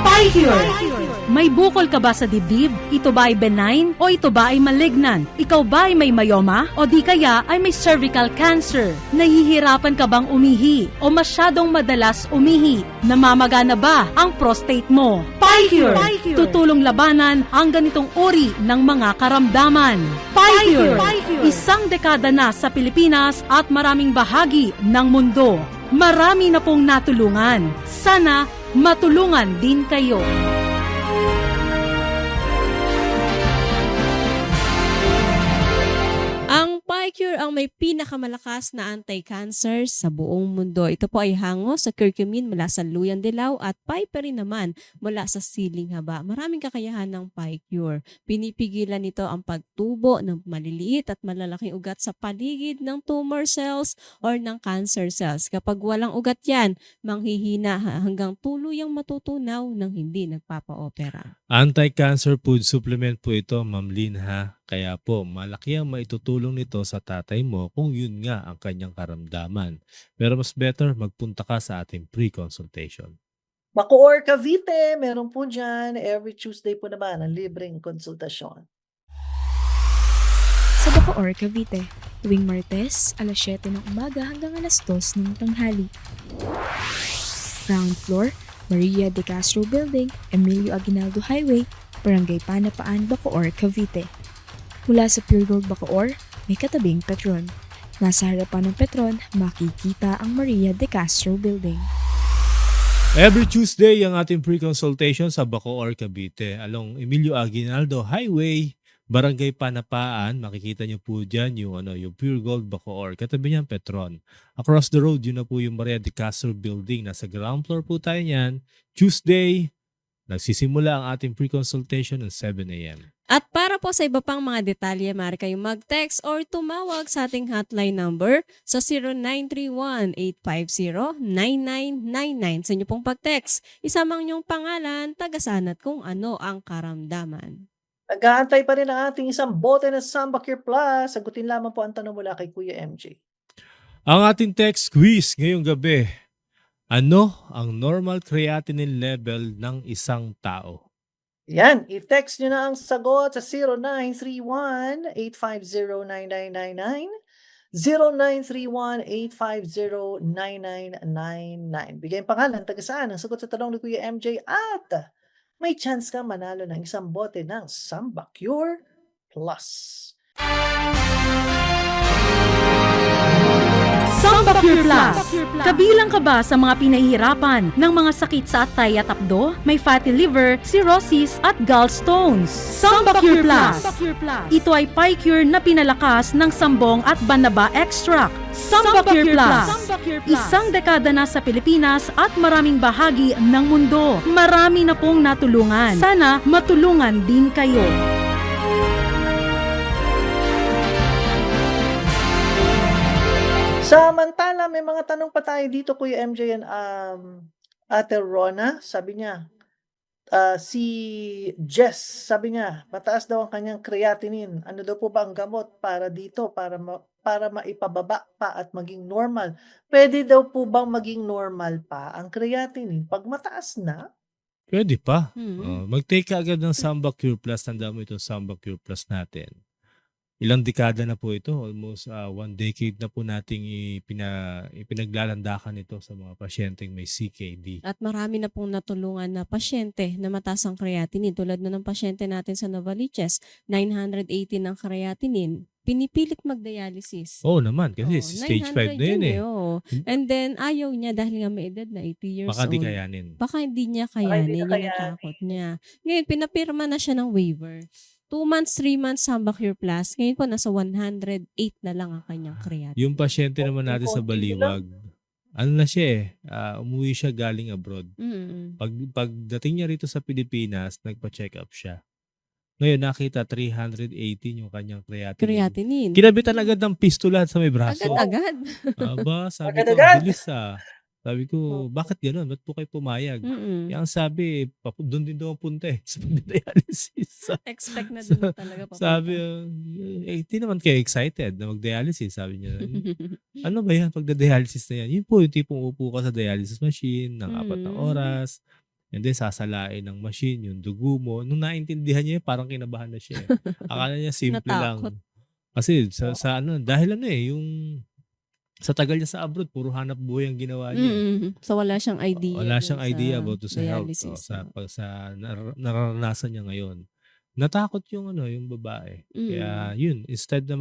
PyCure! May bukol ka ba sa dibdib? Ito ba ay benign o ito ba ay malignant? Ikaw ba ay may myoma o di kaya ay may cervical cancer? Nahihirapan ka bang umihi o masyadong madalas umihi? Namamagana ba ang prostate mo? PyCure! Tutulong labanan ang ganitong uri ng mga karamdaman. PyCure! Isang dekada na sa Pilipinas at maraming bahagi ng mundo. Marami na pong natulungan. Sana matulungan din kayo. Ang PyCure ang may pinakamalakas na anti-cancer sa buong mundo. Ito po ay hango sa curcumin mula sa luyang dilaw at piperine naman mula sa siling haba. Maraming kakayahan ng PyCure. Pinipigilan nito ang pagtubo ng maliliit at malalaking ugat sa paligid ng tumor cells or ng cancer cells. Kapag walang ugat yan, manghihina hanggang tuluyang matutunaw ng hindi nagpapa-opera. Anti-cancer food supplement po ito, Ma'am Lynn, ha? Kaya po, malaki ang maitutulong nito sa tatay mo kung yun nga ang kanyang karamdaman. Pero mas better, magpunta ka sa ating pre-consultation. Bacoor, Cavite, meron po dyan. Every Tuesday po naman ang libreng konsultasyon. Sa Bacoor, Cavite, tuwing Martes, alas 7 ng umaga hanggang alas 2 ng tanghali. Ground floor, Maria de Castro Building, Emilio Aguinaldo Highway, Barangay Panapaan, Bacoor, Cavite. Mula sa Pure Gold Bacoor, may katabing Petron. Nasa harapan ng Petron, makikita ang Maria de Castro Building. Every Tuesday, ang ating pre-consultation sa Bacoor, Cavite. Along Emilio Aguinaldo Highway, Barangay Panapaan. Makikita niyo po dyan yung Pure Gold Bacoor. Katabi niyan, Petron. Across the road, yun na po yung Maria de Castro Building. Nasa ground floor po tayo niyan. Tuesday, nagsisimula ang ating pre-consultation at 7 a.m. At para po sa iba pang mga detalye, maaari kayong mag-text or tumawag sa ating hotline number sa 0931-850-9999. Sa inyo pong pag-text, isamang niyong pangalan, tagasan at kung ano ang karamdaman. Nag-aantay pa rin ang ating isang bote ng Sambacure Plus. Sagutin lamang po ang tanong mula kay Kuya MJ. Ang ating text quiz ngayong gabi. Ano ang normal creatinine level ng isang tao? Yan, i-text nyo na ang sagot sa 0931-850-9999, 0931-850-9999. Bigay ang pangalan, taga-saan ang sagot sa tanong ni Kuya MJ at may chance ka manalo ng isang bote ng Sambacure Plus. Sambacure Plus. Kabilang ka ba sa mga pinahihirapan ng mga sakit sa atay at apdo? May fatty liver, cirrhosis at gallstones. Sambacure Plus. Ito ay PyCure na pinalakas ng sambong at banaba extract. Sambacure Plus. Isang dekada na sa Pilipinas at maraming bahagi ng mundo. Marami na pong natulungan. Sana matulungan din kayo. Samantala, may mga tanong pa tayo dito, Kuya MJ and Ate Rona. Sabi niya, si Jess, sabi niya, mataas daw ang kanyang creatinine. Ano daw po ba ang gamot para dito, para maipababa pa at maging normal? Pwede daw po bang maging normal pa ang creatinine pag mataas na? Pwede pa. Mag-take ka agad ng Sambacure Plus. Tanda mo itong Sambacure Plus natin. Ilang dekada na po ito, almost 1 decade na po nating ipinaglalandakan ito sa mga pasyenteng may CKD. At marami na pong natulungan na pasyente na mataas ang creatinine. Tulad na ng pasyente natin sa Novaliches, 980 ng creatinine. Pinipilit mag-dialysis. Oo naman, kasi stage 5 na yun eh. And then, ayaw niya dahil nga may edad na 80 years Baka old. di kayanin. Baka hindi niya kayanin. Yung natakot niya. Ngayon, pinapirma na siya ng waiver. 2 months, 3 months, Sambacure Plus. Ngayon po, nasa 108 na lang ang kanyang creatinine. Yung pasyente naman natin sa Baliwag, ano na siya eh, umuwi siya galing abroad. Pagdating niya rito sa Pilipinas, nagpa-check up siya. Ngayon, nakita 318 yung kanyang creatinine. Kinabitan agad ng pistol sa may braso. Agad-agad. Aba, sabi ko, Agad-agad. bilis Sabi ko, bakit gano'n? Ba't po kayo pumayag? Kaya ang sabi, doon din daw ang punta sa pag-dialysis. Expect na din talaga. Sabi, hindi naman kayo excited na mag-dialysis. Sabi niya, ano ba yan pag-dialysis na yan? Yun po yung tipong upo ka sa dialysis machine ng 4 na oras. And then sasalain ng machine yung dugo mo. Nung naintindihan niya, parang kinabahan na siya. Akala niya simple lang. Natakot. Kasi sa ano, dahil ano yung sa tagal niya sa abroad, puro hanap buhay ang ginawa niya. So wala siyang idea. Wala dun siyang idea about sa health. dialysis. Sa nararanasan niya ngayon. Natakot yung yung babae. Kaya yun, instead na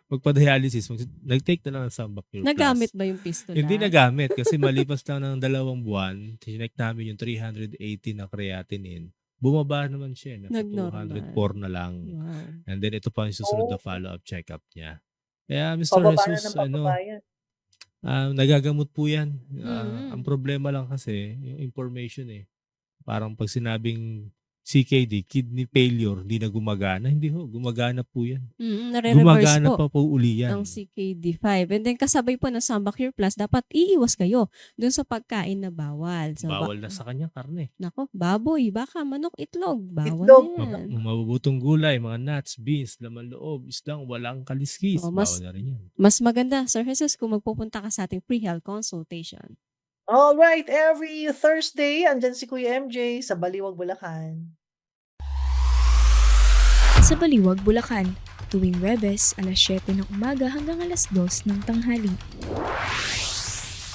magpa-dialysis, nag-take na lang ng Sambacure Plus. Nagamit ba yung fistula? Hindi nagamit kasi malipas lang ng 2 buwan, tinek namin yung 380 na creatinine. Bumaba naman siya. Nasa Nag-normal. 204 na lang. Wow. And then ito pa yung susunod na follow-up check-up niya. Kaya Mr. Pababa na Jesus, ng pababa yan. nagagamot po yan. Mm. Ang problema lang kasi, yung information Parang pag sinabing CKD, kidney failure, hindi na gumagana. Hindi ho, gumagana po yan. Nare-reverse Gumagana po pa po uli yan. ang CKD5. And then kasabay po ng Sambacure Plus, dapat iiwas kayo dun sa pagkain na bawal. So, Bawal na sa kanya karne. Nako, baboy, baka, manok, itlog. Bawal Itlog. na yan. Mabubutong gulay, mga nuts, beans, laman loob, isdang walang kaliskis. Oh, Bawal na rin yan. Mas maganda, Sir Jesus, kung magpupunta ka sa ating pre-health consultation. Alright, every Thursday, andyan si Kuya MJ sa Baliwag, Bulacan. Sa Baliwag, Bulacan, tuwing Webes, alas 7 ng umaga hanggang alas 2 ng tanghali.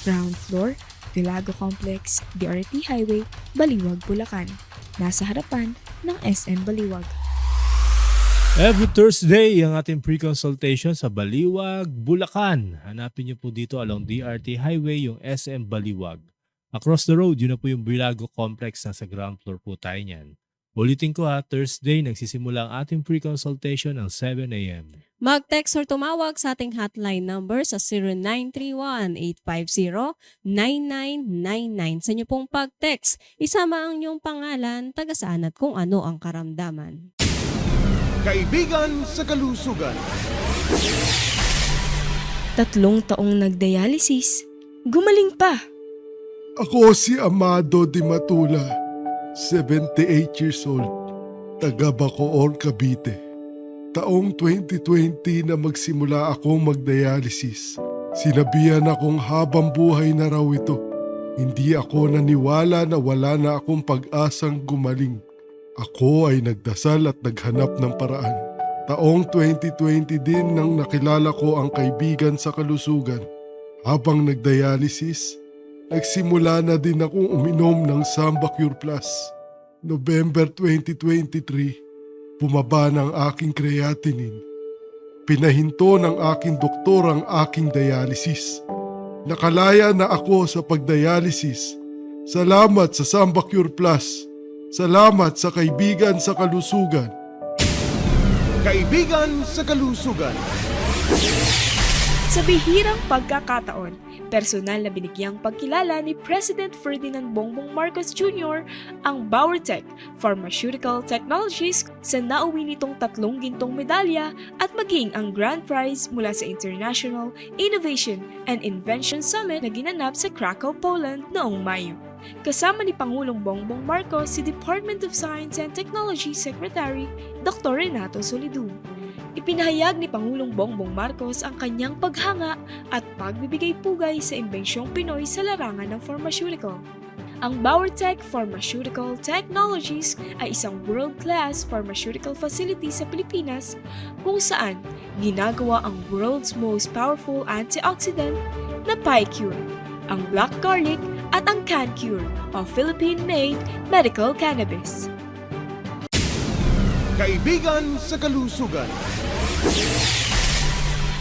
Ground floor, Vilago Complex, DRT Highway, Baliwag, Bulacan. Nasa harapan ng SM Baliwag. Every Thursday, ang ating pre-consultation sa Baliwag, Bulacan. Hanapin niyo po dito along DRT Highway yung SM Baliwag. Across the road, yun na po yung Vilago Complex. Nasa ground floor po tayo niyan. Ulitin ko Thursday, nagsisimula ang ating pre-consultation ng 7 a.m. Mag-text or tumawag sa ating hotline number sa 0931-850-9999. Sa inyo pong pag-text, isama ang inyong pangalan, taga-saan at kung ano ang karamdaman. Kaibigan sa kalusugan. 3 taong nagdialysis, gumaling pa. Ako si Amado Di Matula, 78 years old, taga Bacoor, Cavite. Taong 2020 na magsimula akong magdialysis. Sinabihan akong habang buhay na raw ito. Hindi ako naniwala na wala na akong pag-asang gumaling. Ako ay nagdasal at naghanap ng paraan. Taong 2020 din nang nakilala ko ang kaibigan sa kalusugan. Habang nagdialysis, nagsimula na din akong uminom ng Sambacure Plus. November 2023, bumaba ng aking creatinine. Pinahinto ng aking doktor ang aking dialysis. Nakalaya na ako sa pagdialysis. Salamat sa Sambacure Plus. Salamat sa kaibigan sa kalusugan. Kaibigan sa kalusugan. Sa bihirang pagkakataon, personal na binigyang pagkilala ni President Ferdinand Bongbong Marcos Jr. ang Bauertech Pharmaceutical Technologies sa nauwi nitong 3 gintong medalya at maging ang grand prize mula sa International Innovation and Invention Summit na ginanap sa Krakow, Poland noong Mayo. Kasama ni Pangulong Bongbong Marcos si Department of Science and Technology Secretary Dr. Renato Solidum. Ipinahayag ni Pangulong Bongbong Marcos ang kanyang paghanga at pagbibigay-pugay sa imbensyong Pinoy sa larangan ng pharmaceutical. Ang Bauertech Pharmaceutical Technologies ay isang world-class pharmaceutical facility sa Pilipinas kung saan ginagawa ang world's most powerful antioxidant na PiCure, ang black garlic at ang CanCure o Philippine-made medical cannabis. Kaibigan sa kalusugan.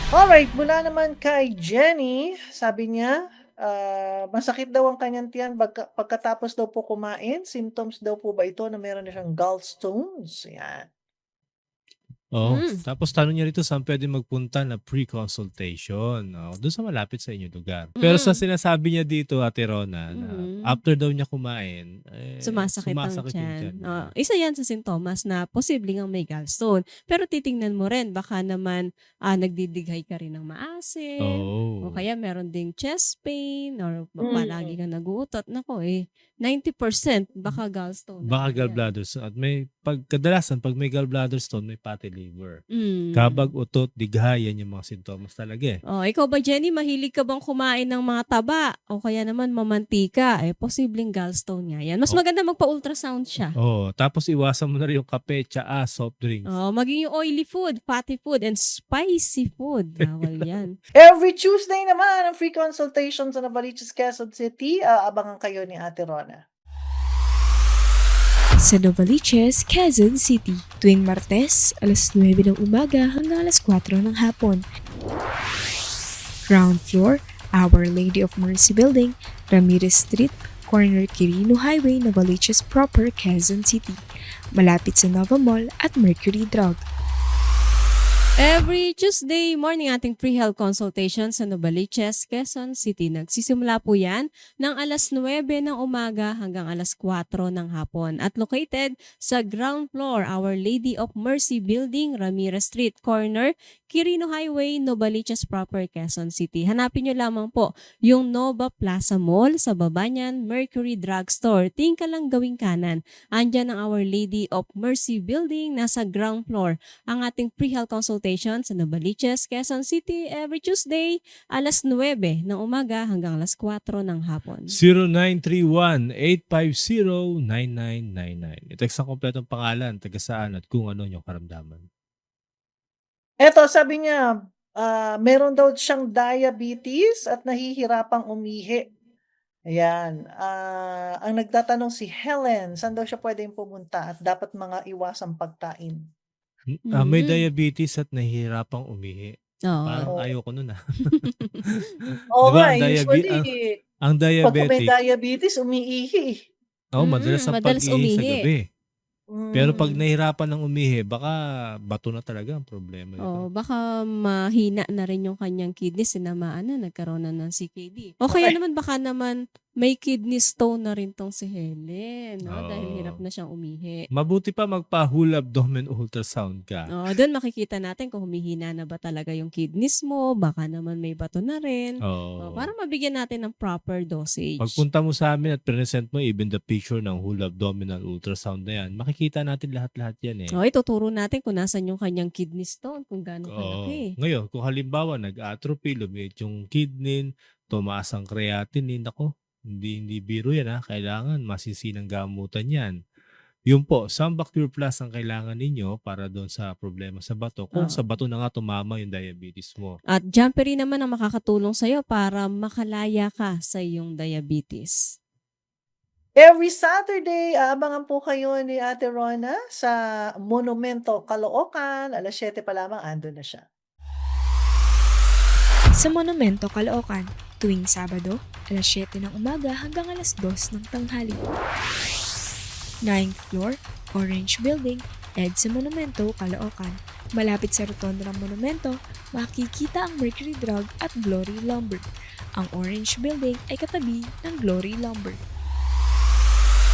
Alright, mula naman kay Jenny, sabi niya, masakit daw ang kanyang tiyan pagkatapos daw po kumain. Symptoms daw po ba ito na meron na siyang gallstones? Yan. Tapos tanong niya rito saan pwede magpunta na pre-consultation. Doon sa malapit sa inyong lugar. Pero sa sinasabi niya dito, Ate Rona, na after daw niya kumain, Sumasakit ang yung tiyan. tiyan. Isa yan sa sintomas na posibleng ang may gallstone. Pero titingnan mo rin, baka naman nagdidighay ka rin ng maasim. O kaya meron ding chest pain or palagi kang naguutot. Nako 90% baka gallstone. na Baka yan. gallbladder stone. At kadalasan, pag may gallbladder stone, may fatty liver. Mm. Kabag, utot, digha, yan yung mga sintomas talaga eh. Oh, ikaw ba, Jenny, mahilig ka bang kumain ng mga taba o kaya naman mamantika? Posibleng gallstone nga yan. Mas Oh. maganda magpa-ultrasound siya. Oh, tapos iwasan mo na rin yung kape, tsaa, soft drinks. Oh, maging yung oily food, fatty food, and spicy food. Bawal yan. Every Tuesday naman ang free consultation sa Novaliches, Quezon City. Abangan kayo ni Ate Rona. Sa Novaliches, Quezon City, tuwing Martes, alas 9 ng umaga hanggang alas 4 ng hapon. Ground floor, Our Lady of Mercy Building, Ramirez Street, corner Quirino Highway, Novaliches proper, Quezon City. Malapit sa Nova Mall at Mercury Drug. Every Tuesday morning ating free health consultation sa Novaliches, Quezon City. Nagsisimula po yan ng alas 9 ng umaga hanggang alas 4 ng hapon. At located sa ground floor, Our Lady of Mercy Building, Ramirez Street, corner Quirino Highway, Novaliches proper, Quezon City. Hanapin nyo lamang po yung Nova Plaza Mall. Sa baba niyan, Mercury Drugstore. Tingka lang gawing kanan. Andyan ang Our Lady of Mercy Building. Nasa ground floor ang ating free health consultation sa Novaliches, Quezon City every Tuesday, alas 9 ng umaga hanggang alas 4 ng hapon. 0931-850-9999. I-text ang kompletong pangalan, taga saan at kung ano yung karamdaman. Eto, sabi niya, meron daw siyang diabetes at nahihirapang umihi. Ayan. Ang nagtatanong si Helen, saan daw siya pwedeng pumunta at dapat mga iwasang pagkain? May diabetes at nahihirapang umihi. Oo. Parang ayoko nun ah. Oo Di ba, nga, ang usually, Ang pag may diabetic, diabetes, umiihi. madalas ang madalas pag-ihi sa umihi. gabi. Pero pag Mm. nahihirapan ng umihi, baka bato na talaga ang problema nito. Oh, baka mahina na rin yung kanyang kidney, sinamaan na, nagkaroon na ng CKD. O kaya Okay. naman baka naman may kidney stone na rin tong si Helen, no? Dahil Oo. hirap na siyang umihi. Mabuti pa magpa-whole abdomen ultrasound ka. Doon makikita natin kung humihina na ba talaga yung kidneys mo, baka naman may bato na rin. Para mabigyan natin ng proper dosage. Pagpunta mo sa amin at present mo even the picture ng whole abdominal ultrasound na yan, makikita natin lahat-lahat yan eh. Ituturo natin kung nasan yung kanyang kidney stone, kung gaano kalaki. Ngayon, kung halimbawa nag-atrophy, lumiit yung kidney, tumaas ang creatinine, ako, hindi biro yan ha. Kailangan masisinang gamutan yan. Yun po, Samba Cure Plus ang kailangan ninyo para doon sa problema sa bato. Kung sa bato na nga tumama yung diabetes mo. At Jumpery naman ang makakatulong sa'yo para makalaya ka sa iyong diabetes. Every Saturday, aabangan po kayo ni Ate Rona sa Monumento, Caloocan. Alas 7 pa lamang, andun na siya. Sa Monumento, Caloocan, tuwing Sabado, alas 7 ng umaga hanggang alas 2 ng tanghali. 9th floor, Orange Building, EDSA Monumento, Caloocan. Malapit sa rotonda ng monumento, makikita ang Mercury Drug at Glory Lumber. Ang Orange Building ay katabi ng Glory Lumber.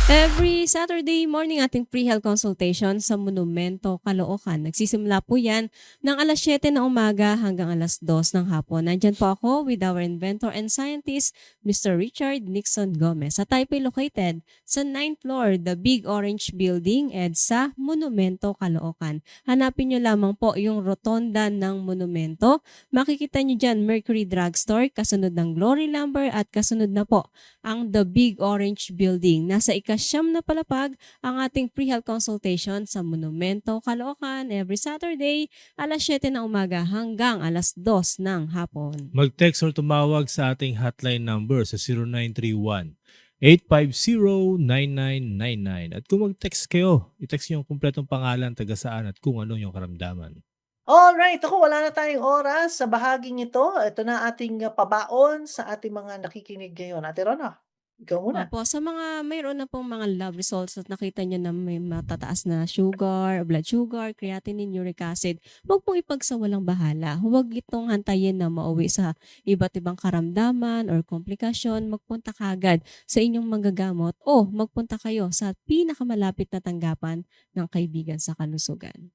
Every Saturday morning ating free health consultation sa Monumento, Caloocan. Nagsisimula po yan ng alas 7 ng umaga hanggang alas 2 ng hapon. Nandyan po ako with our inventor and scientist, Mr. Richard Nixon Gomez. Sa Taipei located sa 9th floor, the Big Orange Building, EDSA, Monumento, Caloocan. Hanapin nyo lamang po yung rotonda ng Monumento. Makikita nyo dyan Mercury Drugstore, kasunod ng Glory Lumber at kasunod na po ang The Big Orange Building. Nasa ika-9 na palapag ang ating free health consultation sa Monumento, Caloocan every Saturday, alas 7 ng umaga hanggang alas 2 ng hapon. Mag-text or tumawag sa ating hotline number sa 0931-850-9999. At kung mag-text kayo, i-text yung kumpletong pangalan, taga saan at kung ano yung karamdaman. Alright, wala na tayong oras sa bahaging ito. Ito na ating pabaon sa ating mga nakikinig ngayon. Ate Rona, ikaw muna. Opo, sa mga mayroon na pong mga lab results at nakita nyo na may matataas na sugar, blood sugar, creatinine, uric acid, huwag pong ipagsawalang bahala. Huwag itong hantayin na mauwi sa iba't ibang karamdaman or komplikasyon. Magpunta kagad sa inyong manggagamot o magpunta kayo sa pinakamalapit na tanggapan ng kaibigan sa kalusugan.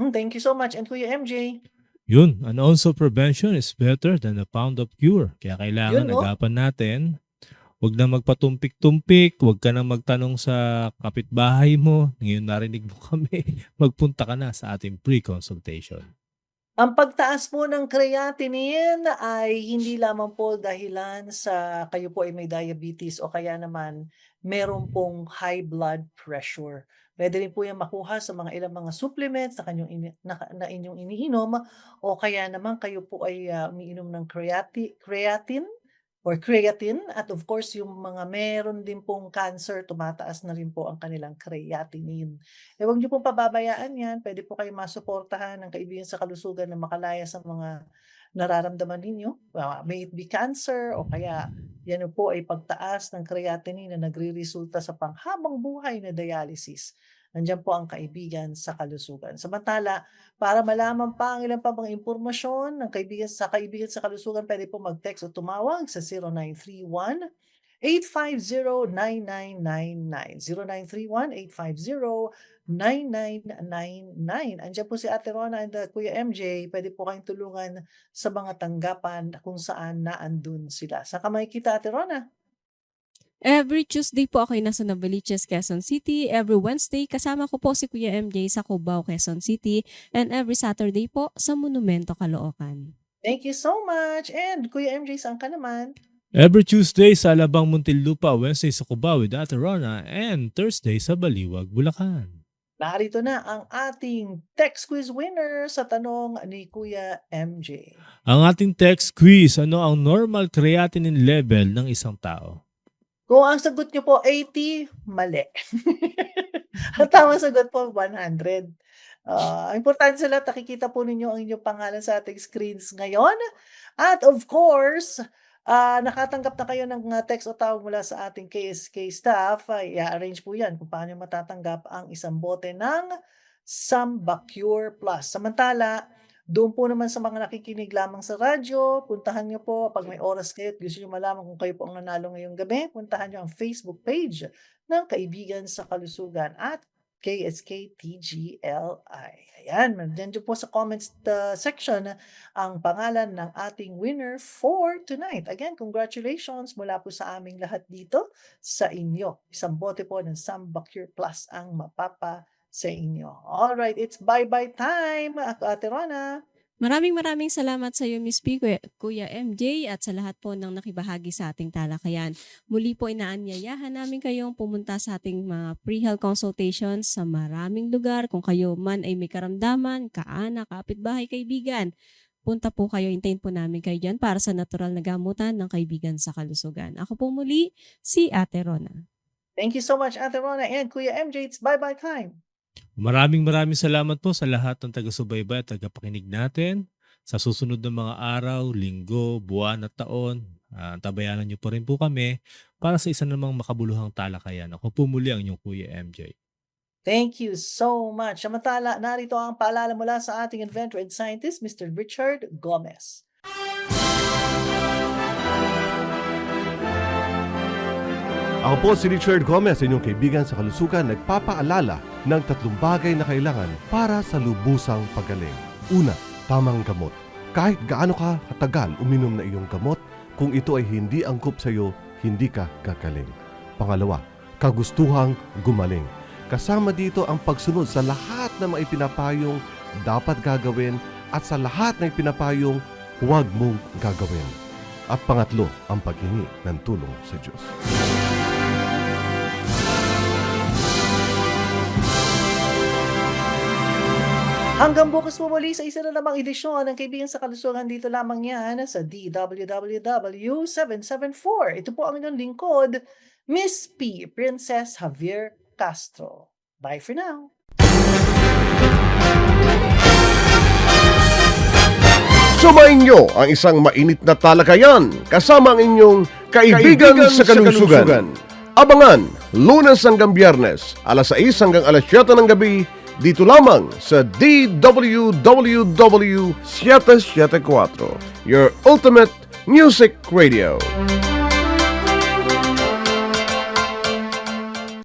Thank you so much. And Kuya MJ, Yun, an ounce of prevention is better than a pound of cure. Kaya kailangan Yun, no? agapan natin Huwag na magpatumpik-tumpik, huwag ka na magtanong sa kapitbahay mo. Ngayon narinig mo kami, magpunta ka na sa ating pre-consultation. Ang pagtaas po ng creatinine ay hindi lamang po dahilan sa kayo po ay may diabetes o kaya naman meron pong high blood pressure. Pwede rin po yan makuha sa mga ilang mga supplements na inyong iniinom o kaya naman kayo po ay umiinom ng creatine or creatine at of course yung mga meron din pong cancer, tumataas na rin po ang kanilang creatinine. Huwag niyo pong pababayaan yan, pwede po kayo masuportahan ng kaibigan sa kalusugan na makalaya sa mga nararamdaman ninyo. May it be cancer o kaya yan po ay pagtaas ng creatinine na nagre-resulta sa panghabang buhay na dialysis. Nandiyan po ang kaibigan sa kalusugan. Samantala, para malaman pa ang ilang pa mga impormasyon ng kaibigan sa kalusugan, pwede po mag-text o tumawag sa 0931-850-9999. 0931-850-9999. Andiyan po si Ate Rona and Kuya MJ. Pwede po kayong tulungan sa mga tanggapan kung saan naandun sila. Saan ka makikita, Ate Rona? Every Tuesday po ako ay nasa Novaliches, Quezon City. Every Wednesday, kasama ko po si Kuya MJ sa Cubao, Quezon City. And every Saturday po sa Monumento, Caloocan. Thank you so much. And Kuya MJ, saan ka naman? Every Tuesday sa Alabang Muntinlupa, Wednesday sa Cubao with Ate Rona, and Thursday sa Baliwag, Bulacan. Narito na ang ating text quiz winner sa tanong ni Kuya MJ. Ang ating text quiz, ano ang normal creatinine level ng isang tao? Kung ang sagot niyo po 80, mali. Ang tamang sagot po 100. Importante sa lahat, nakikita po ninyo ang inyong pangalan sa ating screens ngayon. At of course, nakatanggap na kayo ng text o tawag mula sa ating KSK staff. I-arrange po yan kung paano matatanggap ang isang bote ng Sambacure Plus. Samantala, doon po naman sa mga nakikinig lamang sa radyo, puntahan niyo po pag may oras kayo at gusto niyo malaman kung kayo po ang nanalo ngayong gabi, puntahan niyo ang Facebook page ng Kaibigan sa Kalusugan at KSK TGLI. Ayan, nandiyan po sa comments section ang pangalan ng ating winner for tonight. Again, congratulations mula po sa aming lahat dito sa inyo. Isang bote po ng Sambacure Plus ang mapapa sa inyo. Alright, it's bye-bye time, Ate Rona. Maraming salamat sa iyo, Miss P, Kuya MJ, at sa lahat po ng nakibahagi sa ating talakayan. Muli po inaanyayahan namin kayong pumunta sa ating mga pre-health consultations sa maraming lugar. Kung kayo man ay may karamdaman, kaanak, kapitbahay, kaibigan, punta po kayo, hintayin po namin kayo dyan para sa natural na gamutan ng Kaibigan sa Kalusugan. Ako po muli, si Ate Rona. Thank you so much, Ate Rona and Kuya MJ. It's bye-bye time. Maraming salamat po sa lahat ng taga-subaybay at tagapakinig natin. Sa susunod na mga araw, linggo, buwan at taon, tabayanan niyo po rin po kami para sa isa namang makabuluhang talakayan. Ako po muli ang inyong Kuya MJ. Thank you so much. Samantala, narito ang paalala mula sa ating inventor and scientist, Mr. Richard Gomez. Ako po si Richard Gomez, inyong kaibigan sa kalusugan, nagpapaalala ng 3 bagay na kailangan para sa lubusang pagaling. Una, tamang gamot. Kahit gaano ka katagal uminom na iyong gamot, kung ito ay hindi angkop sa iyo, hindi ka gagaling. Pangalawa, kagustuhang gumaling. Kasama dito ang pagsunod sa lahat ng mga ipinapayong dapat gagawin at sa lahat ng ipinapayong huwag mong gagawin. At pangatlo, ang paghingi ng tulong sa Diyos. Hanggang bukas po muli sa isa na namang edisyon ng Kaibigan sa Kalusugan, dito lamang yan sa DWWW774. Ito po ang inyong lingkod, Miss P. Princess Javier Castro. Bye for now. Sumayin nyo ang isang mainit na talakayan kasama ang inyong Kaibigan sa Kalusugan. Abangan, Lunes hanggang Biyernes, alas 6 hanggang alas 7 ng gabi, dito lamang sa DWWW 774, your ultimate music radio.